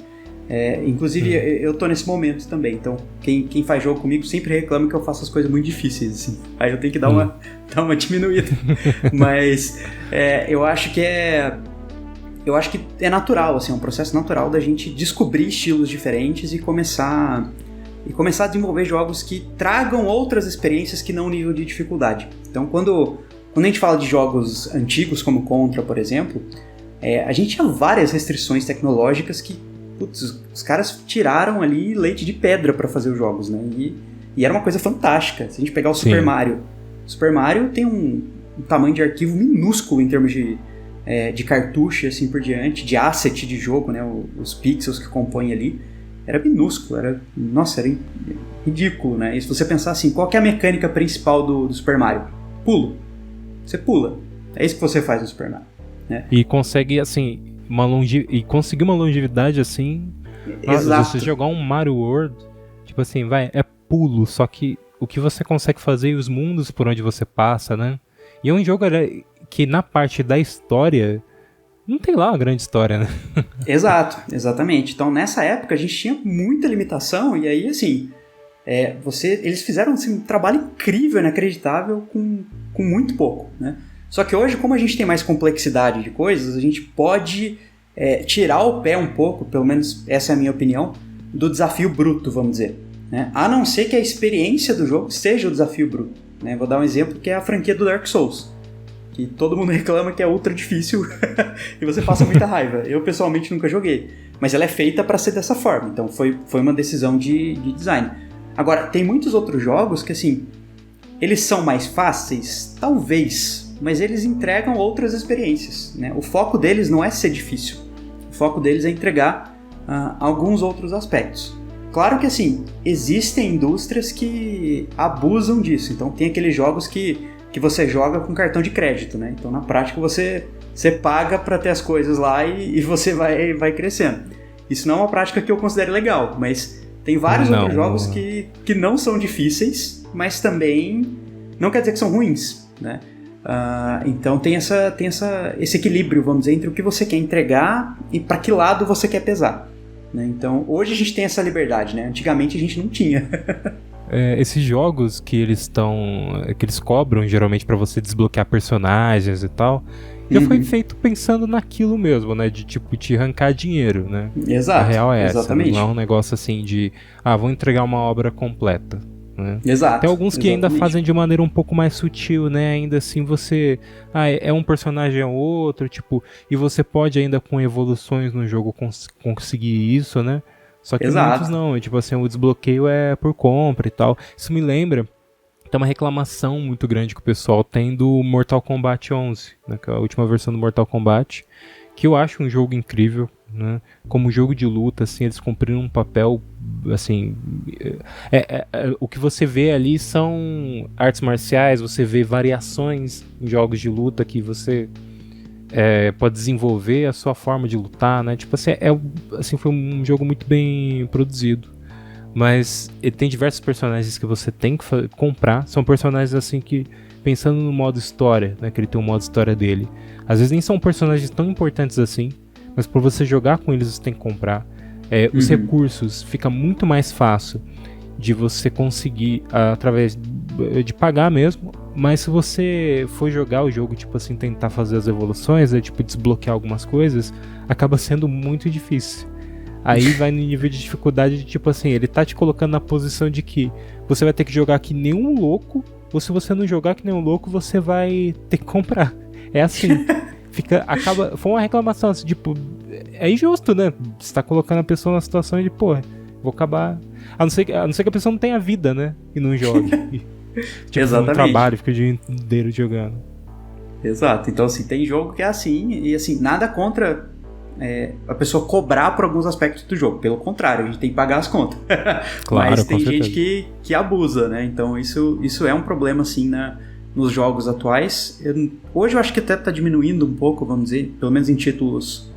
Inclusive, eu tô nesse momento também. Então, quem faz jogo comigo sempre reclama que eu faço as coisas muito difíceis, assim. Aí eu tenho que dar uma diminuída. Mas eu acho que é natural, assim, é um processo natural da gente descobrir estilos diferentes e começar a desenvolver jogos que tragam outras experiências que não o nível de dificuldade. Então, quando a gente fala de jogos antigos, como Contra, por exemplo, a gente tinha várias restrições tecnológicas que, os caras tiraram ali leite de pedra para fazer os jogos, né? E era uma coisa fantástica. Se a gente pegar o Super Mario tem um tamanho de arquivo minúsculo em termos de cartucho e assim por diante, de asset de jogo, né? Os pixels que compõem ali. Era minúsculo, era ridículo, né? E se você pensar assim, qual que é a mecânica principal do Super Mario? Pulo. Você pula. É isso que você faz no Super Mario, né? E consegue, assim, conseguir uma longevidade, assim... Exato. Se você jogar um Mario World, tipo assim, é pulo, só que o que você consegue fazer e os mundos por onde você passa, né? E é um jogo que na parte da história... não tem lá uma grande história, né? Exato, exatamente. Então, nessa época, a gente tinha muita limitação, e aí, assim, eles fizeram assim, um trabalho incrível, inacreditável, com muito pouco, né? Só que hoje, como a gente tem mais complexidade de coisas, a gente pode tirar o pé um pouco, pelo menos essa é a minha opinião, do desafio bruto, vamos dizer, né? A não ser que a experiência do jogo seja o desafio bruto, né? Vou dar um exemplo, que é a franquia do Dark Souls, que todo mundo reclama que é ultra difícil e você passa muita raiva. Eu, pessoalmente, nunca joguei. Mas ela é feita para ser dessa forma. Então, foi uma decisão de design. Agora, tem muitos outros jogos que, assim, eles são mais fáceis? Talvez. Mas eles entregam outras experiências, né? O foco deles não é ser difícil. O foco deles é entregar alguns outros aspectos. Claro que, assim, existem indústrias que abusam disso. Então, tem aqueles jogos que você joga com cartão de crédito, né? Então, na prática, você paga para ter as coisas lá e você vai crescendo. Isso não é uma prática que eu considero legal, mas tem vários outros jogos que não são difíceis, mas também não quer dizer que são ruins, né? Então, tem esse equilíbrio, vamos dizer, entre o que você quer entregar e para que lado você quer pesar, né? Então, hoje a gente tem essa liberdade, né? Antigamente a gente não tinha. Esses jogos que eles cobram geralmente pra você desbloquear personagens e tal, já foi feito pensando naquilo mesmo, né? De tipo, te arrancar dinheiro, né? Exato. A real é essa, exatamente. Não é um negócio assim de, vou entregar uma obra completa, né? Exato. Tem alguns que ainda fazem de maneira um pouco mais sutil, né? Ainda assim você, é um personagem ou outro, tipo, e você pode ainda com evoluções no jogo conseguir isso, né? Só que muitos não, tipo assim, o desbloqueio é por compra e tal. Isso me lembra, tem uma reclamação muito grande que o pessoal tem do Mortal Kombat 11, né, que é a última versão do Mortal Kombat, que eu acho um jogo incrível, né? Como jogo de luta, assim, eles cumpriram um papel, assim, o que você vê ali são artes marciais, você vê variações em jogos de luta que você... pode desenvolver a sua forma de lutar, né? Tipo assim, foi um jogo muito bem produzido. Mas ele tem diversos personagens que você tem que comprar. São personagens assim que, pensando no modo história, né? Que ele tem um modo história dele. Às vezes nem são personagens tão importantes assim, mas por você jogar com eles você tem que comprar. Os recursos fica muito mais fácil. de você conseguir, através de pagar mesmo, mas se você for jogar o jogo, tipo assim, tentar fazer as evoluções, tipo, desbloquear algumas coisas, acaba sendo muito difícil. Aí vai no nível de dificuldade de, tipo assim, ele tá te colocando na posição de que você vai ter que jogar que nem um louco, ou se você não jogar que nem um louco, você vai ter que comprar. É assim. Foi uma reclamação, assim, tipo, é injusto, né? Você tá colocando a pessoa na situação de, pô, vou acabar... A não ser que a pessoa não tenha vida, né? E não jogue. Tipo, Exatamente. Um trabalho, fica o dia inteiro jogando. Exato. Então, assim, tem jogo que é assim, e assim, nada contra a pessoa cobrar por alguns aspectos do jogo. Pelo contrário, a gente tem que pagar as contas. Claro, mas tem com certeza. gente que abusa, né? Então, isso é um problema, assim, nos jogos atuais. Hoje eu acho que até tá diminuindo um pouco, vamos dizer, pelo menos em títulos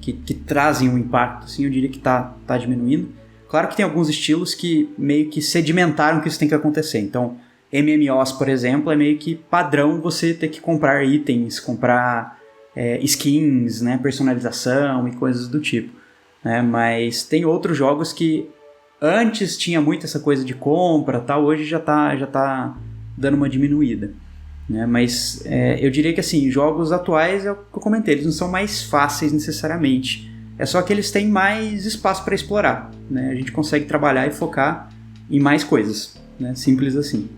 que trazem um impacto, assim, eu diria que tá diminuindo. Claro que tem alguns estilos que meio que sedimentaram que isso tem que acontecer. Então, MMOs, por exemplo, é meio que padrão você ter que comprar itens, comprar skins, né, personalização e coisas do tipo. Né? Mas tem outros jogos que antes tinha muito essa coisa de compra, tal, hoje já tá dando uma diminuída. Né? Mas eu diria que assim, jogos atuais, é o que eu comentei, eles não são mais fáceis necessariamente. É só que eles têm mais espaço para explorar. Né? A gente consegue trabalhar e focar em mais coisas. Né? Simples assim.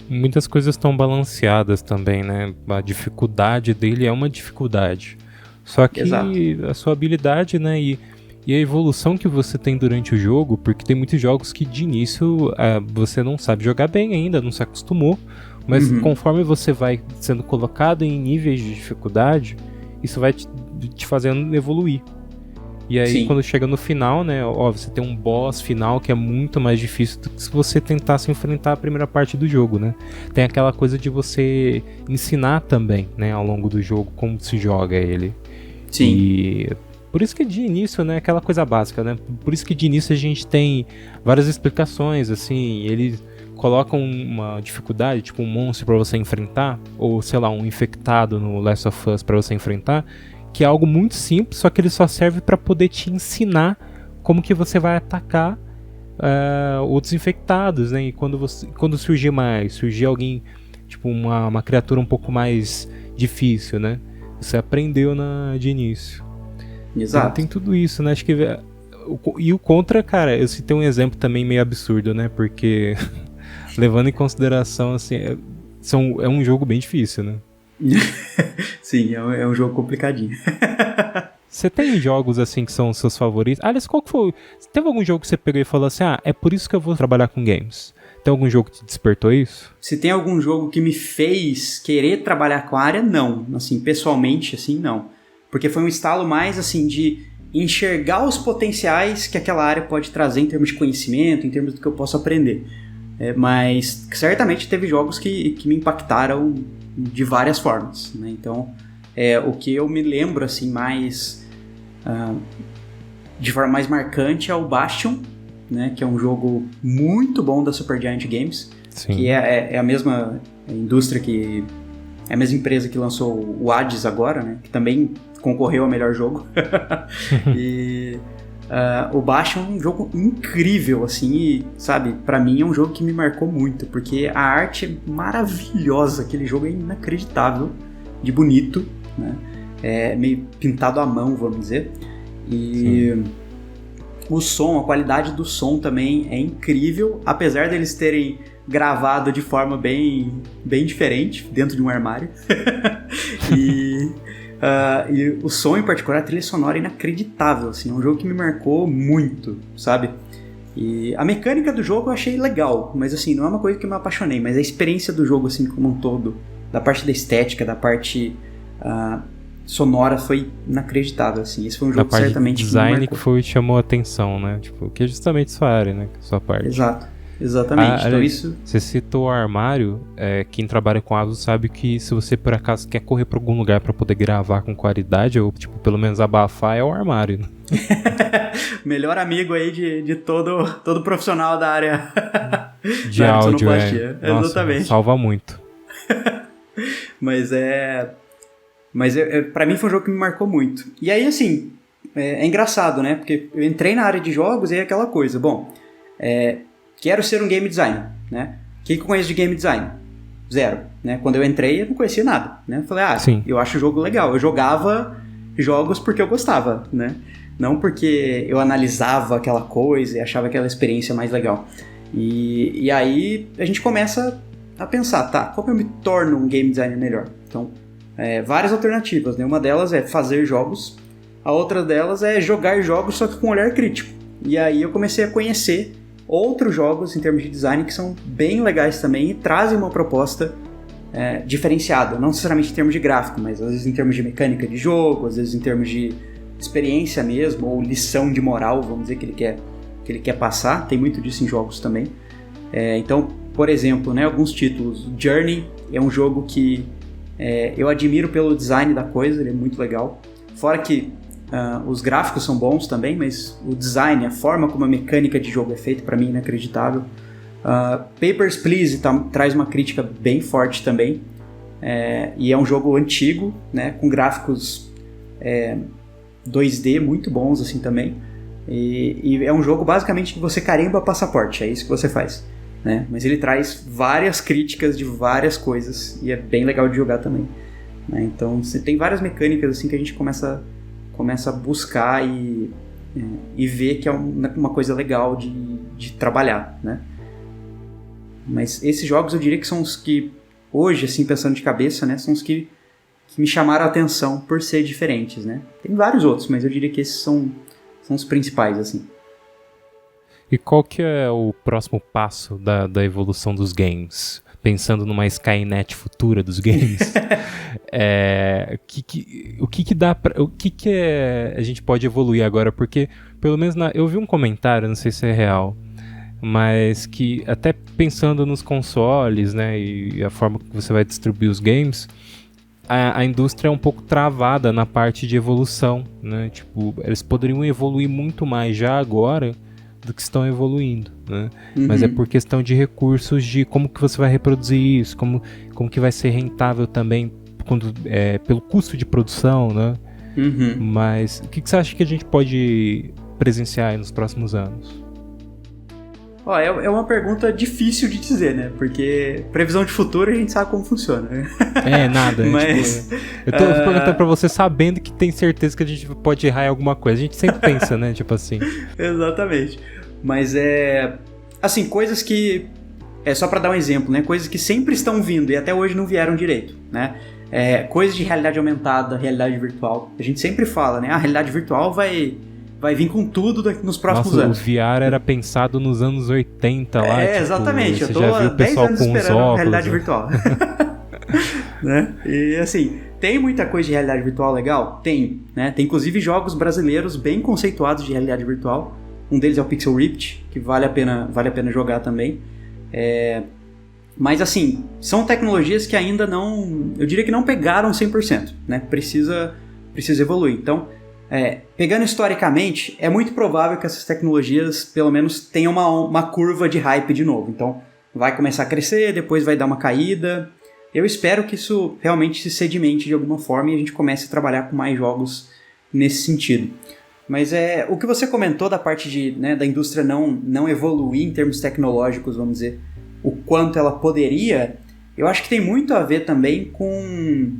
Muitas coisas estão balanceadas também, né? A dificuldade dele é uma dificuldade. Só que Exato. a sua habilidade, né? E a evolução que você tem durante o jogo, porque tem muitos jogos que de início você não sabe jogar bem ainda, não se acostumou. Mas conforme você vai sendo colocado em níveis de dificuldade, isso vai te fazendo evoluir. E aí, quando chega no final, né, você tem um boss final que é muito mais difícil do que se você tentasse enfrentar a primeira parte do jogo, né? Tem aquela coisa de você ensinar também, né, ao longo do jogo, como se joga ele. Sim. E por isso que de início, né, aquela coisa básica, né? Por isso que de início a gente tem várias explicações, assim, eles colocam uma dificuldade, tipo um monstro pra você enfrentar, ou sei lá, um infectado no Last of Us pra você enfrentar, que é algo muito simples, só que ele só serve para poder te ensinar como que você vai atacar outros infectados, né? E quando surgir alguém, tipo uma criatura um pouco mais difícil, né? Você aprendeu de início. Exato. Então, tem tudo isso, né? Acho que e o contra, cara, eu citei um exemplo também meio absurdo, né? Porque levando em consideração, assim, é um jogo bem difícil, né? Sim, é um jogo complicadinho. Você tem jogos assim que são os seus favoritos? Aliás, qual que foi? Teve algum jogo que você pegou e falou assim, é por isso que eu vou trabalhar com games? Tem algum jogo que te despertou isso? Se tem algum jogo que me fez querer trabalhar com a área, não. Assim, pessoalmente, assim, não. Porque foi um estalo mais, assim, de enxergar os potenciais que aquela área pode trazer em termos de conhecimento, em termos do que eu posso aprender. Mas, certamente, teve jogos que me impactaram de várias formas, né? Então, o que eu me lembro assim mais de forma mais marcante é o Bastion, né? Que é um jogo muito bom da Supergiant Games. Sim. Que é a mesma indústria que é a mesma empresa que lançou o Hades agora, né? Que também concorreu ao melhor jogo. E o Bastion é um jogo incrível, assim, e, sabe, pra mim é um jogo que me marcou muito, porque a arte é maravilhosa, aquele jogo é inacreditável, de bonito, né, meio pintado à mão, vamos dizer, e sim, o som, a qualidade do som também é incrível, apesar deles terem gravado de forma bem diferente, dentro de um armário, e o som em particular, a trilha sonora é inacreditável, assim, é um jogo que me marcou muito, sabe? E a mecânica do jogo eu achei legal, mas assim, não é uma coisa que eu me apaixonei, mas a experiência do jogo assim como um todo, da parte da estética, da parte sonora foi inacreditável, assim. Esse foi um jogo que certamente me marcou. Design que foi chamou a atenção, né? Tipo, que é justamente sua área, né? Sua parte. Exatamente. Então isso... Você citou o armário, quem trabalha com ASUS sabe que se você por acaso quer correr pra algum lugar pra poder gravar com qualidade, ou tipo, pelo menos abafar, é o armário, né? Melhor amigo aí de todo profissional da área de áudio, Nossa, exatamente. Salva muito. Mas pra mim foi um jogo que me marcou muito. E aí, assim, é engraçado, né? Porque eu entrei na área de jogos e é aquela coisa, bom... quero ser um game designer, né? O que eu conheço de game design? Zero, né? Quando eu entrei, eu não conhecia nada, né? Eu falei, eu acho o jogo legal. Eu jogava jogos porque eu gostava, né? Não porque eu analisava aquela coisa e achava aquela experiência mais legal. E aí a gente começa a pensar, tá, como eu me torno um game designer melhor? Então, várias alternativas, né? Uma delas é fazer jogos, a outra delas é jogar jogos só que com um olhar crítico. E aí eu comecei a conhecer outros jogos em termos de design que são bem legais também e trazem uma proposta diferenciada, não necessariamente em termos de gráfico, mas às vezes em termos de mecânica de jogo, às vezes em termos de experiência mesmo, ou lição de moral, vamos dizer, que ele quer passar. Tem muito disso em jogos também. Então, por exemplo, né, alguns títulos. Journey é um jogo que eu admiro pelo design da coisa, ele é muito legal. Fora que os gráficos são bons também, mas o design, a forma como a mecânica de jogo é feita, para mim, é inacreditável. Papers, Please traz uma crítica bem forte também. E é um jogo antigo, né, com gráficos 2D muito bons assim também. E é um jogo basicamente que você carimba passaporte, é isso que você faz, né? Mas ele traz várias críticas de várias coisas e é bem legal de jogar também, né? Então você tem várias mecânicas assim que a gente começa a buscar e ver que é uma coisa legal de trabalhar, né? Mas esses jogos eu diria que são os que hoje, assim, pensando de cabeça, né, são os que me chamaram a atenção por ser diferentes, né? Tem vários outros, mas eu diria que esses são os principais, assim. E qual que é o próximo passo da evolução dos games? Pensando numa Skynet futura dos games, o que dá pra, o que a gente pode evoluir agora? Porque, pelo menos, eu vi um comentário, não sei se é real, mas que até pensando nos consoles, né, e a forma que você vai distribuir os games, a indústria é um pouco travada na parte de evolução, né? Tipo, eles poderiam evoluir muito mais já agora do que estão evoluindo, né? Mas é por questão de recursos, de como que você vai reproduzir isso, como que vai ser rentável também pelo custo de produção, né? Mas o que você acha que a gente pode presenciar aí nos próximos anos? É uma pergunta difícil de dizer, né? Porque previsão de futuro a gente sabe como funciona, né? Nada. Mas, tipo, eu tô perguntando pra você sabendo que tem certeza que a gente pode errar em alguma coisa. A gente sempre pensa, né? Tipo assim. Exatamente. Mas assim, coisas que... só pra dar um exemplo, né? Coisas que sempre estão vindo e até hoje não vieram direito, né? Coisas de realidade aumentada, realidade virtual. A gente sempre fala, né? A realidade virtual vai vir com tudo nos próximos anos. O VR era pensado nos anos 80 lá. Exatamente. Eu tô há 10 anos esperando a realidade virtual. Né? E assim, tem muita coisa de realidade virtual legal? Tem, né? Tem inclusive jogos brasileiros bem conceituados de realidade virtual. Um deles é o Pixel Rift, que vale a pena jogar também. Mas assim, são tecnologias que ainda não... Eu diria que não pegaram 100%, né? Precisa evoluir. Então, pegando historicamente, é muito provável que essas tecnologias, pelo menos, tenham uma curva de hype de novo. Então, vai começar a crescer, depois vai dar uma caída. Eu espero que isso realmente se sedimente de alguma forma e a gente comece a trabalhar com mais jogos nesse sentido. Mas o que você comentou da parte da indústria não evoluir em termos tecnológicos, vamos dizer, o quanto ela poderia, eu acho que tem muito a ver também com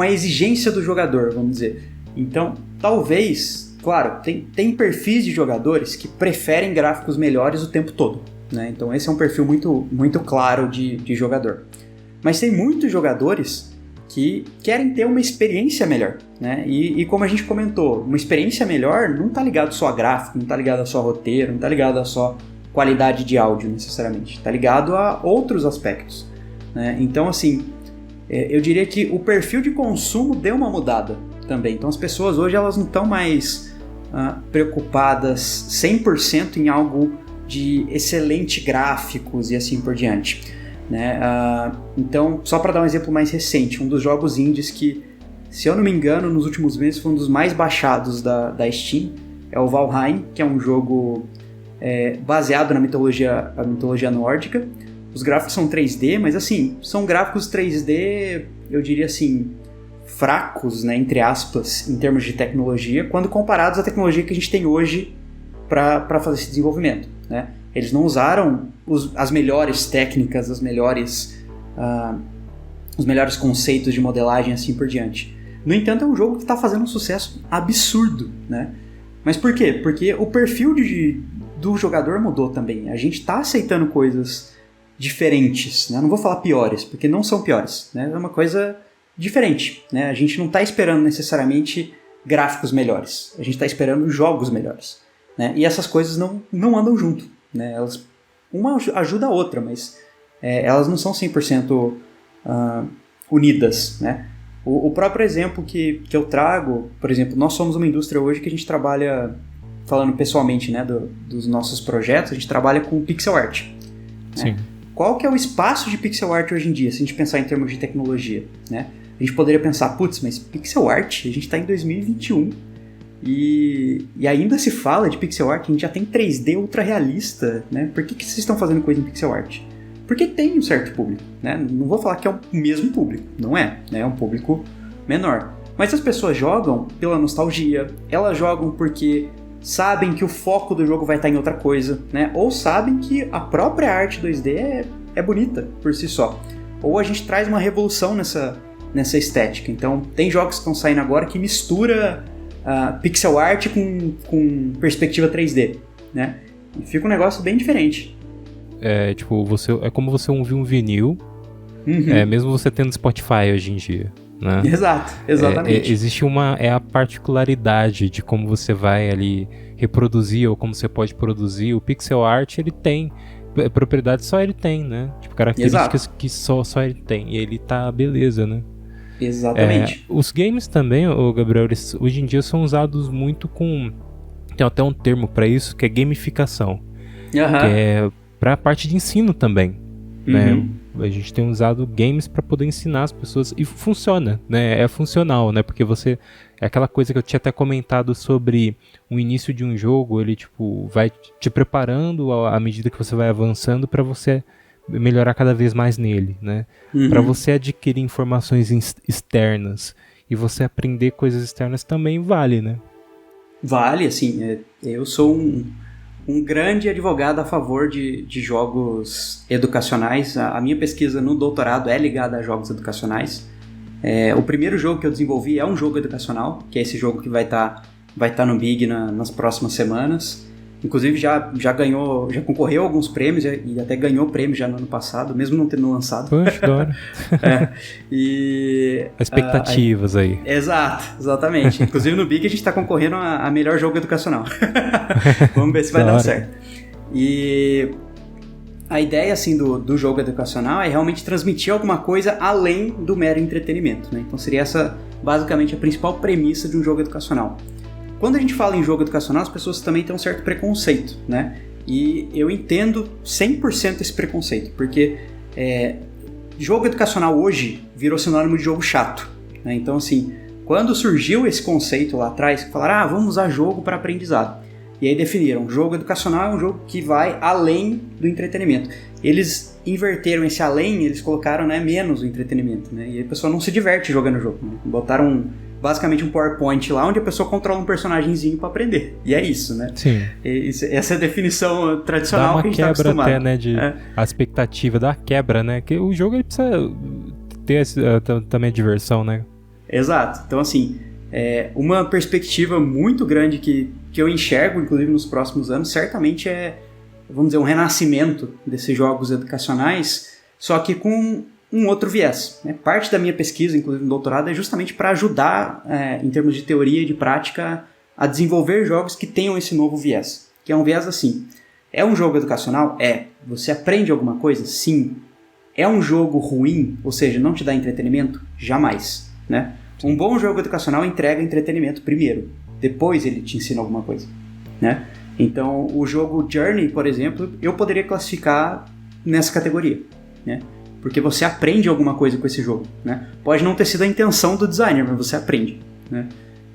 a exigência do jogador, vamos dizer. Então, talvez, claro, tem perfis de jogadores que preferem gráficos melhores o tempo todo, né? Então esse é um perfil muito, muito claro de jogador. Mas tem muitos jogadores que querem ter uma experiência melhor, né? E como a gente comentou, uma experiência melhor não está ligado só a gráfico, não está ligado a só a roteiro, não está ligado a só qualidade de áudio necessariamente, está ligado a outros aspectos, né? Então, assim, eu diria que o perfil de consumo deu uma mudada também. Então as pessoas hoje elas não estão mais preocupadas 100% em algo de excelente gráficos e assim por diante, né? Então, só para dar um exemplo mais recente, um dos jogos indies que, se eu não me engano, nos últimos meses foi um dos mais baixados da Steam, é o Valheim, que é um jogo baseado na mitologia nórdica. Os gráficos são 3D, mas assim, são gráficos 3D, eu diria assim, fracos, né, entre aspas, em termos de tecnologia, quando comparados à tecnologia que a gente tem hoje para fazer esse desenvolvimento, né? Eles não usaram as melhores técnicas, os melhores conceitos de modelagem assim por diante. No entanto, é um jogo que está fazendo um sucesso absurdo, né? Mas por quê? Porque o perfil do jogador mudou também. A gente está aceitando coisas diferentes, né? Não vou falar piores, porque não são piores, né? É uma coisa diferente, né? A gente não está esperando necessariamente gráficos melhores. A gente está esperando jogos melhores, né? E essas coisas não andam junto, né? Uma ajuda a outra, mas elas não são 100% unidas, né? O próprio exemplo que eu trago, por exemplo, nós somos uma indústria hoje que a gente trabalha, falando pessoalmente, né, dos nossos projetos, a gente trabalha com pixel art. Sim. Né? Qual que é o espaço de pixel art hoje em dia, se a gente pensar em termos de tecnologia, né? A gente poderia pensar, putz, mas pixel art, a gente está em 2021 e ainda se fala de pixel art, a gente já tem 3D ultra realista, né? Por que vocês estão fazendo coisa em pixel art? Porque tem um certo público, né? Não vou falar que é o mesmo público, não é, né? É um público menor. Mas as pessoas jogam pela nostalgia, elas jogam porque sabem que o foco do jogo vai estar em outra coisa, né? Ou sabem que a própria arte 2D é bonita por si só. Ou a gente traz uma revolução nessa estética. Então, tem jogos que estão saindo agora que mistura pixel art com perspectiva 3D, né? E fica um negócio bem diferente. Tipo, é como você ouvir um vinil, mesmo você tendo Spotify hoje em dia, né? Exatamente. Existe a particularidade de como você vai ali reproduzir ou como você pode produzir. O pixel art, ele tem propriedades, só ele tem, né? Tipo, características que só ele tem, e ele tá beleza, né? Exatamente. Os games também, Gabriel, eles, hoje em dia são usados muito tem até um termo pra isso, que é gamificação. Que é pra parte de ensino também, né? A gente tem usado games para poder ensinar as pessoas e funciona, né? É funcional, né? Porque é aquela coisa que eu tinha até comentado sobre o início de um jogo, ele tipo vai te preparando à medida que você vai avançando para você melhorar cada vez mais nele, né? Para você adquirir informações externas e você aprender coisas externas também vale, né? Vale, assim, eu sou um grande advogado a favor de jogos educacionais. A minha pesquisa no doutorado é ligada a jogos educacionais. O primeiro jogo que eu desenvolvi é um jogo educacional, que é esse jogo que vai tá no Big nas próximas semanas. Inclusive já concorreu a alguns prêmios e até ganhou prêmio já no ano passado, mesmo não tendo lançado. Poxa, adoro. Expectativas aí. Exatamente. Inclusive no Big a gente está concorrendo a melhor jogo educacional. Vamos ver se vai dar certo. E a ideia assim, do jogo educacional é realmente transmitir alguma coisa além do mero entretenimento, né? Então seria essa basicamente a principal premissa de um jogo educacional. Quando a gente fala em jogo educacional, as pessoas também têm um certo preconceito, né? E eu entendo 100% esse preconceito, porque jogo educacional hoje virou sinônimo de jogo chato, né? Então, assim, quando surgiu esse conceito lá atrás, falaram, vamos usar jogo para aprendizado. E aí definiram, jogo educacional é um jogo que vai além do entretenimento. Eles inverteram esse além, eles colocaram, né, menos o entretenimento, né? E a pessoa não se diverte jogando o jogo, né? Botaram basicamente um PowerPoint lá, onde a pessoa controla um personagemzinho para aprender. E é isso, né? Sim. Essa é a definição tradicional que a gente tá acostumado. Dá uma quebra até, né, a expectativa da quebra, né? Que o jogo ele precisa ter também a diversão, né? Exato. Então, assim, uma perspectiva muito grande que eu enxergo, inclusive nos próximos anos, certamente vamos dizer, um renascimento desses jogos educacionais, só que com um outro viés, né? Parte da minha pesquisa, inclusive no doutorado, é justamente para ajudar, em termos de teoria e de prática, a desenvolver jogos que tenham esse novo viés. Que é um viés assim, é um jogo educacional? Você aprende alguma coisa? Sim. É um jogo ruim? Ou seja, não te dá entretenimento? Jamais, né? Um bom jogo educacional entrega entretenimento primeiro, depois ele te ensina alguma coisa, né? Então, o jogo Journey, por exemplo, eu poderia classificar nessa categoria, né? Porque você aprende alguma coisa com esse jogo, né? Pode não ter sido a intenção do designer, mas você aprende, né?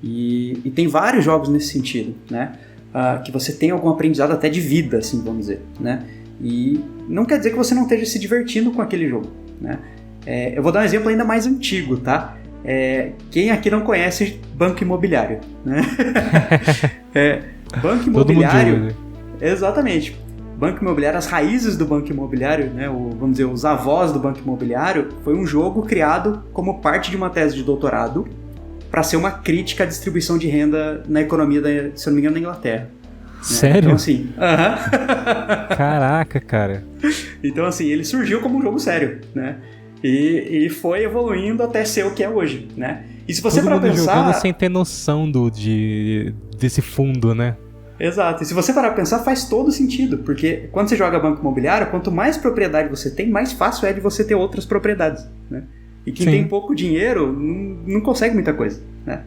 E tem vários jogos nesse sentido, né? Que você tem algum aprendizado até de vida, assim, vamos dizer, né? E não quer dizer que você não esteja se divertindo com aquele jogo, né? Eu vou dar um exemplo ainda mais antigo, tá? Quem aqui não conhece Banco Imobiliário, né? Banco Imobiliário, exatamente. Banco Imobiliário, as raízes do Banco Imobiliário, né, vamos dizer, os avós do Banco Imobiliário, foi um jogo criado como parte de uma tese de doutorado para ser uma crítica à distribuição de renda na economia, se eu não me engano, da Inglaterra. Sério? Então, assim... Caraca, cara. Então, assim, ele surgiu como um jogo sério, né? E foi evoluindo até ser o que é hoje, né? E se você Todo mundo pensar... jogando sem ter noção desse fundo, né? Exato. E se você parar pra pensar, faz todo sentido. Porque quando você joga banco imobiliário, quanto mais propriedade você tem, mais fácil é de você ter outras propriedades, né? E quem tem pouco dinheiro não consegue muita coisa, né?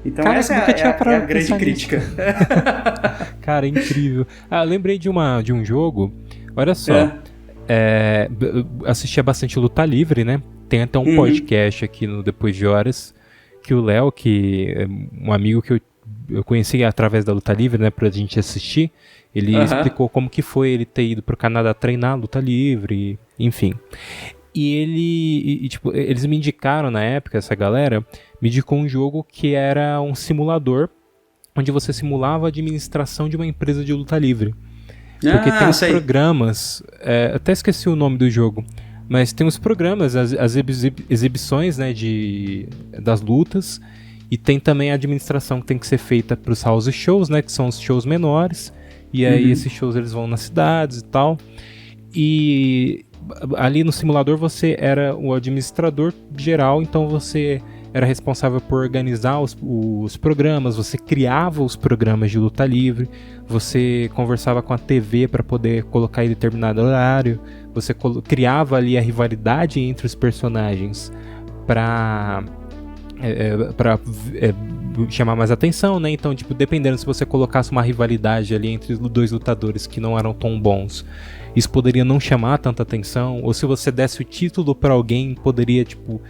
Então essa é a grande crítica. Cara, incrível. Lembrei de um jogo. Olha só. Assistia bastante Luta Livre, né? Tem até um podcast aqui no Depois de Horas que o Léo, que é um amigo que eu conheci através da Luta Livre, né, pra gente assistir, ele explicou como que foi ele ter ido pro Canadá treinar Luta Livre, enfim. E tipo, eles me indicaram na época, essa galera me indicou um jogo que era um simulador onde você simulava a administração de uma empresa de luta livre. Porque tem os programas, até esqueci o nome do jogo, mas tem os programas, as exibições, né, das lutas, e tem também a administração que tem que ser feita para os house shows, né, que são os shows menores, e aí esses shows eles vão nas cidades e tal, e ali no simulador você era o administrador geral, então você era responsável por organizar os programas, você criava os programas de luta livre, você conversava com a TV para poder colocar em determinado horário, você criava ali a rivalidade entre os personagens para chamar mais atenção, né? Então, tipo, dependendo se você colocasse uma rivalidade ali entre os dois lutadores que não eram tão bons, isso poderia não chamar tanta atenção, ou se você desse o título para alguém, poderia, tipo,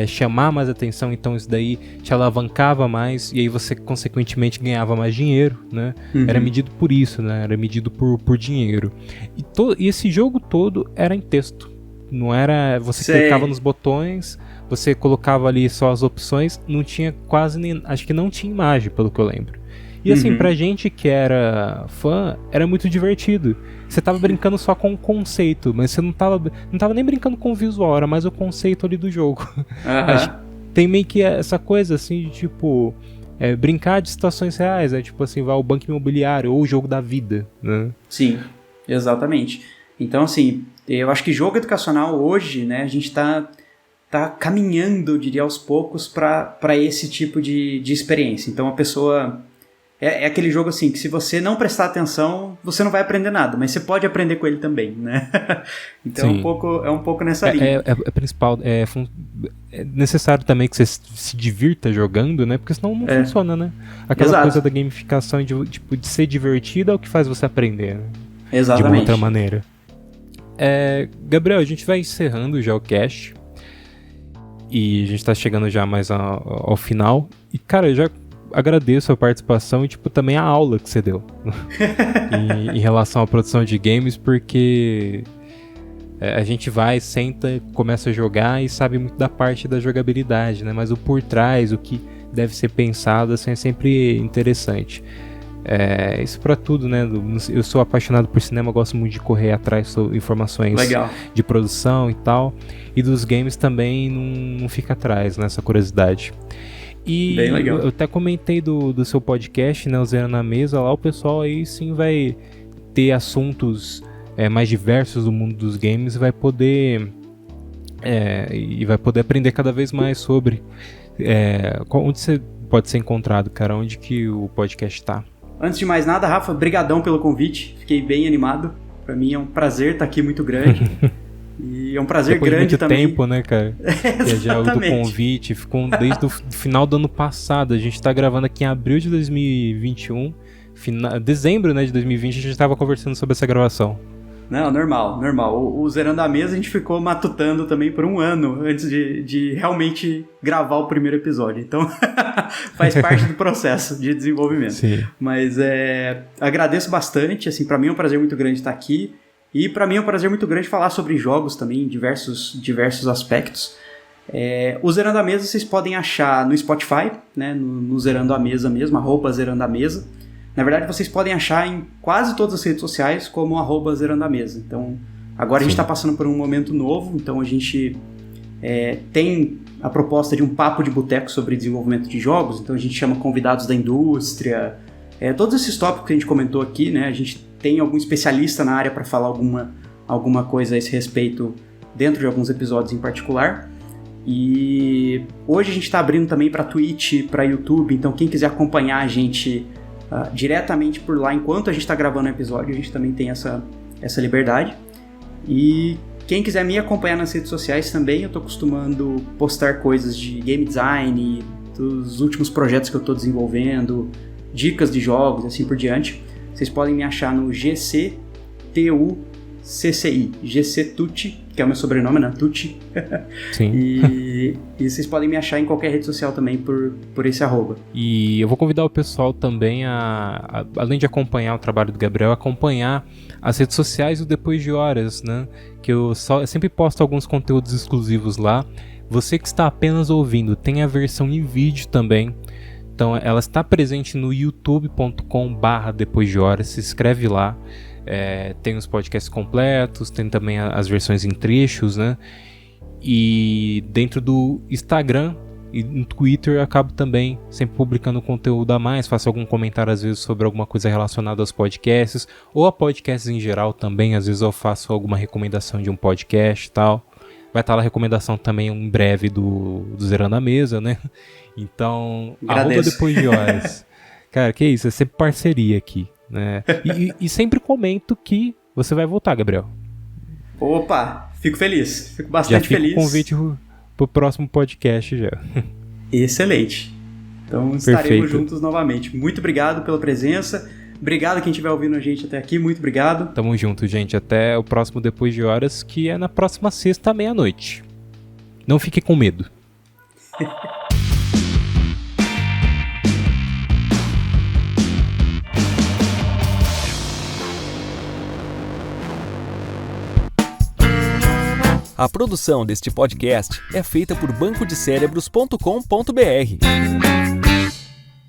chamar mais atenção, então isso daí te alavancava mais, e aí você, consequentemente, ganhava mais dinheiro, né? Era medido por isso, né? Era medido por dinheiro. E esse jogo todo era em texto. Não era... Você clicava nos botões, você colocava ali só as opções, não tinha quase nem... Acho que não tinha imagem, pelo que eu lembro. E assim, pra gente que era fã, era muito divertido. Você tava brincando só com o conceito, mas você não tava nem brincando com o visual, era mais o conceito ali do jogo. Acho que tem meio que essa coisa assim de tipo... brincar de situações reais, tipo assim, vai ao banco imobiliário ou o jogo da vida, né? Sim, exatamente. Então assim, eu acho que jogo educacional hoje, né, a gente tá caminhando, eu diria, aos poucos para esse tipo de experiência. Então a pessoa... É aquele jogo assim, que se você não prestar atenção, você não vai aprender nada, mas você pode aprender com ele também, né? Então é um pouco nessa linha. É principal, é necessário também que você se divirta jogando, né? Porque senão não funciona, né? Aquela coisa da gamificação de ser divertida é o que faz você aprender, né? Exatamente. De uma outra maneira. Gabriel, a gente vai encerrando já o cast. E a gente tá chegando já mais ao final. E, cara, eu já agradeço a participação e, tipo, também a aula que você deu em relação à produção de games, porque a gente senta, começa a jogar e sabe muito da parte da jogabilidade, né? Mas o por trás, o que deve ser pensado, assim, é sempre interessante. Isso pra tudo, né? Eu sou apaixonado por cinema, gosto muito de correr atrás de informações de produção e tal. E dos games também não fica atrás nessa curiosidade. E bem legal. Eu até comentei do seu podcast, né, o Zero na Mesa, lá o pessoal aí sim vai ter assuntos mais diversos do mundo dos games, vai poder aprender cada vez mais sobre onde você pode ser encontrado, cara, onde que o podcast tá. Antes de mais nada, Rafa, brigadão pelo convite, fiquei bem animado, pra mim é um prazer estar aqui muito grande. E é um prazer depois grande de muito também. Tempo, né, cara? Já do convite, ficou desde o final do ano passado. A gente tá gravando aqui em abril de 2021, dezembro, né, de 2020, a gente tava conversando sobre essa gravação. Não, normal. O Zerando a Mesa a gente ficou matutando também por um ano antes de realmente gravar o primeiro episódio. Então, faz parte do processo de desenvolvimento. Sim. Mas agradeço bastante, assim, pra mim é um prazer muito grande estar aqui. E pra mim é um prazer muito grande falar sobre jogos também, diversos aspectos. O Zerando a Mesa vocês podem achar no Spotify, né, no Zerando a Mesa mesmo, @Zerando a Mesa. Na verdade, vocês podem achar em quase todas as redes sociais como @ZerandoAMesa. Então, agora a gente está passando por um momento novo, então a gente tem a proposta de um papo de boteco sobre desenvolvimento de jogos, então a gente chama convidados da indústria, todos esses tópicos que a gente comentou aqui, né? A gente tem algum especialista na área para falar alguma coisa a esse respeito dentro de alguns episódios em particular. E hoje a gente está abrindo também para Twitch, para YouTube, então quem quiser acompanhar a gente diretamente por lá enquanto a gente está gravando o episódio, a gente também tem essa liberdade. E quem quiser me acompanhar nas redes sociais também, eu estou costumando postar coisas de game design, dos últimos projetos que eu estou desenvolvendo, dicas de jogos e assim por diante. Vocês podem me achar no GCTUCCI, GCTucci, que é o meu sobrenome, né? Tucci. Sim. E vocês podem me achar em qualquer rede social também por esse @. E eu vou convidar o pessoal também além de acompanhar o trabalho do Gabriel, acompanhar as redes sociais do Depois de Horas, né? Que eu sempre posto alguns conteúdos exclusivos lá. Você que está apenas ouvindo, tem a versão em vídeo também. Então ela está presente no youtube.com/Depois de Horas, se inscreve lá. Tem os podcasts completos, tem também as versões em trechos, né? E dentro do Instagram e no Twitter eu acabo também sempre publicando conteúdo a mais, faço algum comentário às vezes sobre alguma coisa relacionada aos podcasts, ou a podcasts em geral também, às vezes eu faço alguma recomendação de um podcast e tal. Vai estar lá a recomendação também em breve do Zerando a Mesa, né? Então, @Depois de Horas. Cara, que isso, é sempre parceria aqui, né? E sempre comento que você vai voltar, Gabriel. Opa, fico feliz, fico bastante feliz. Já fica o convite pro próximo podcast já. Excelente. Então estaremos juntos novamente. Muito obrigado pela presença. Obrigado quem estiver ouvindo a gente até aqui, muito obrigado. Tamo junto, gente. Até o próximo Depois de Horas, que é na próxima sexta, meia-noite. Não fique com medo. A produção deste podcast é feita por bancodecerebros.com.br.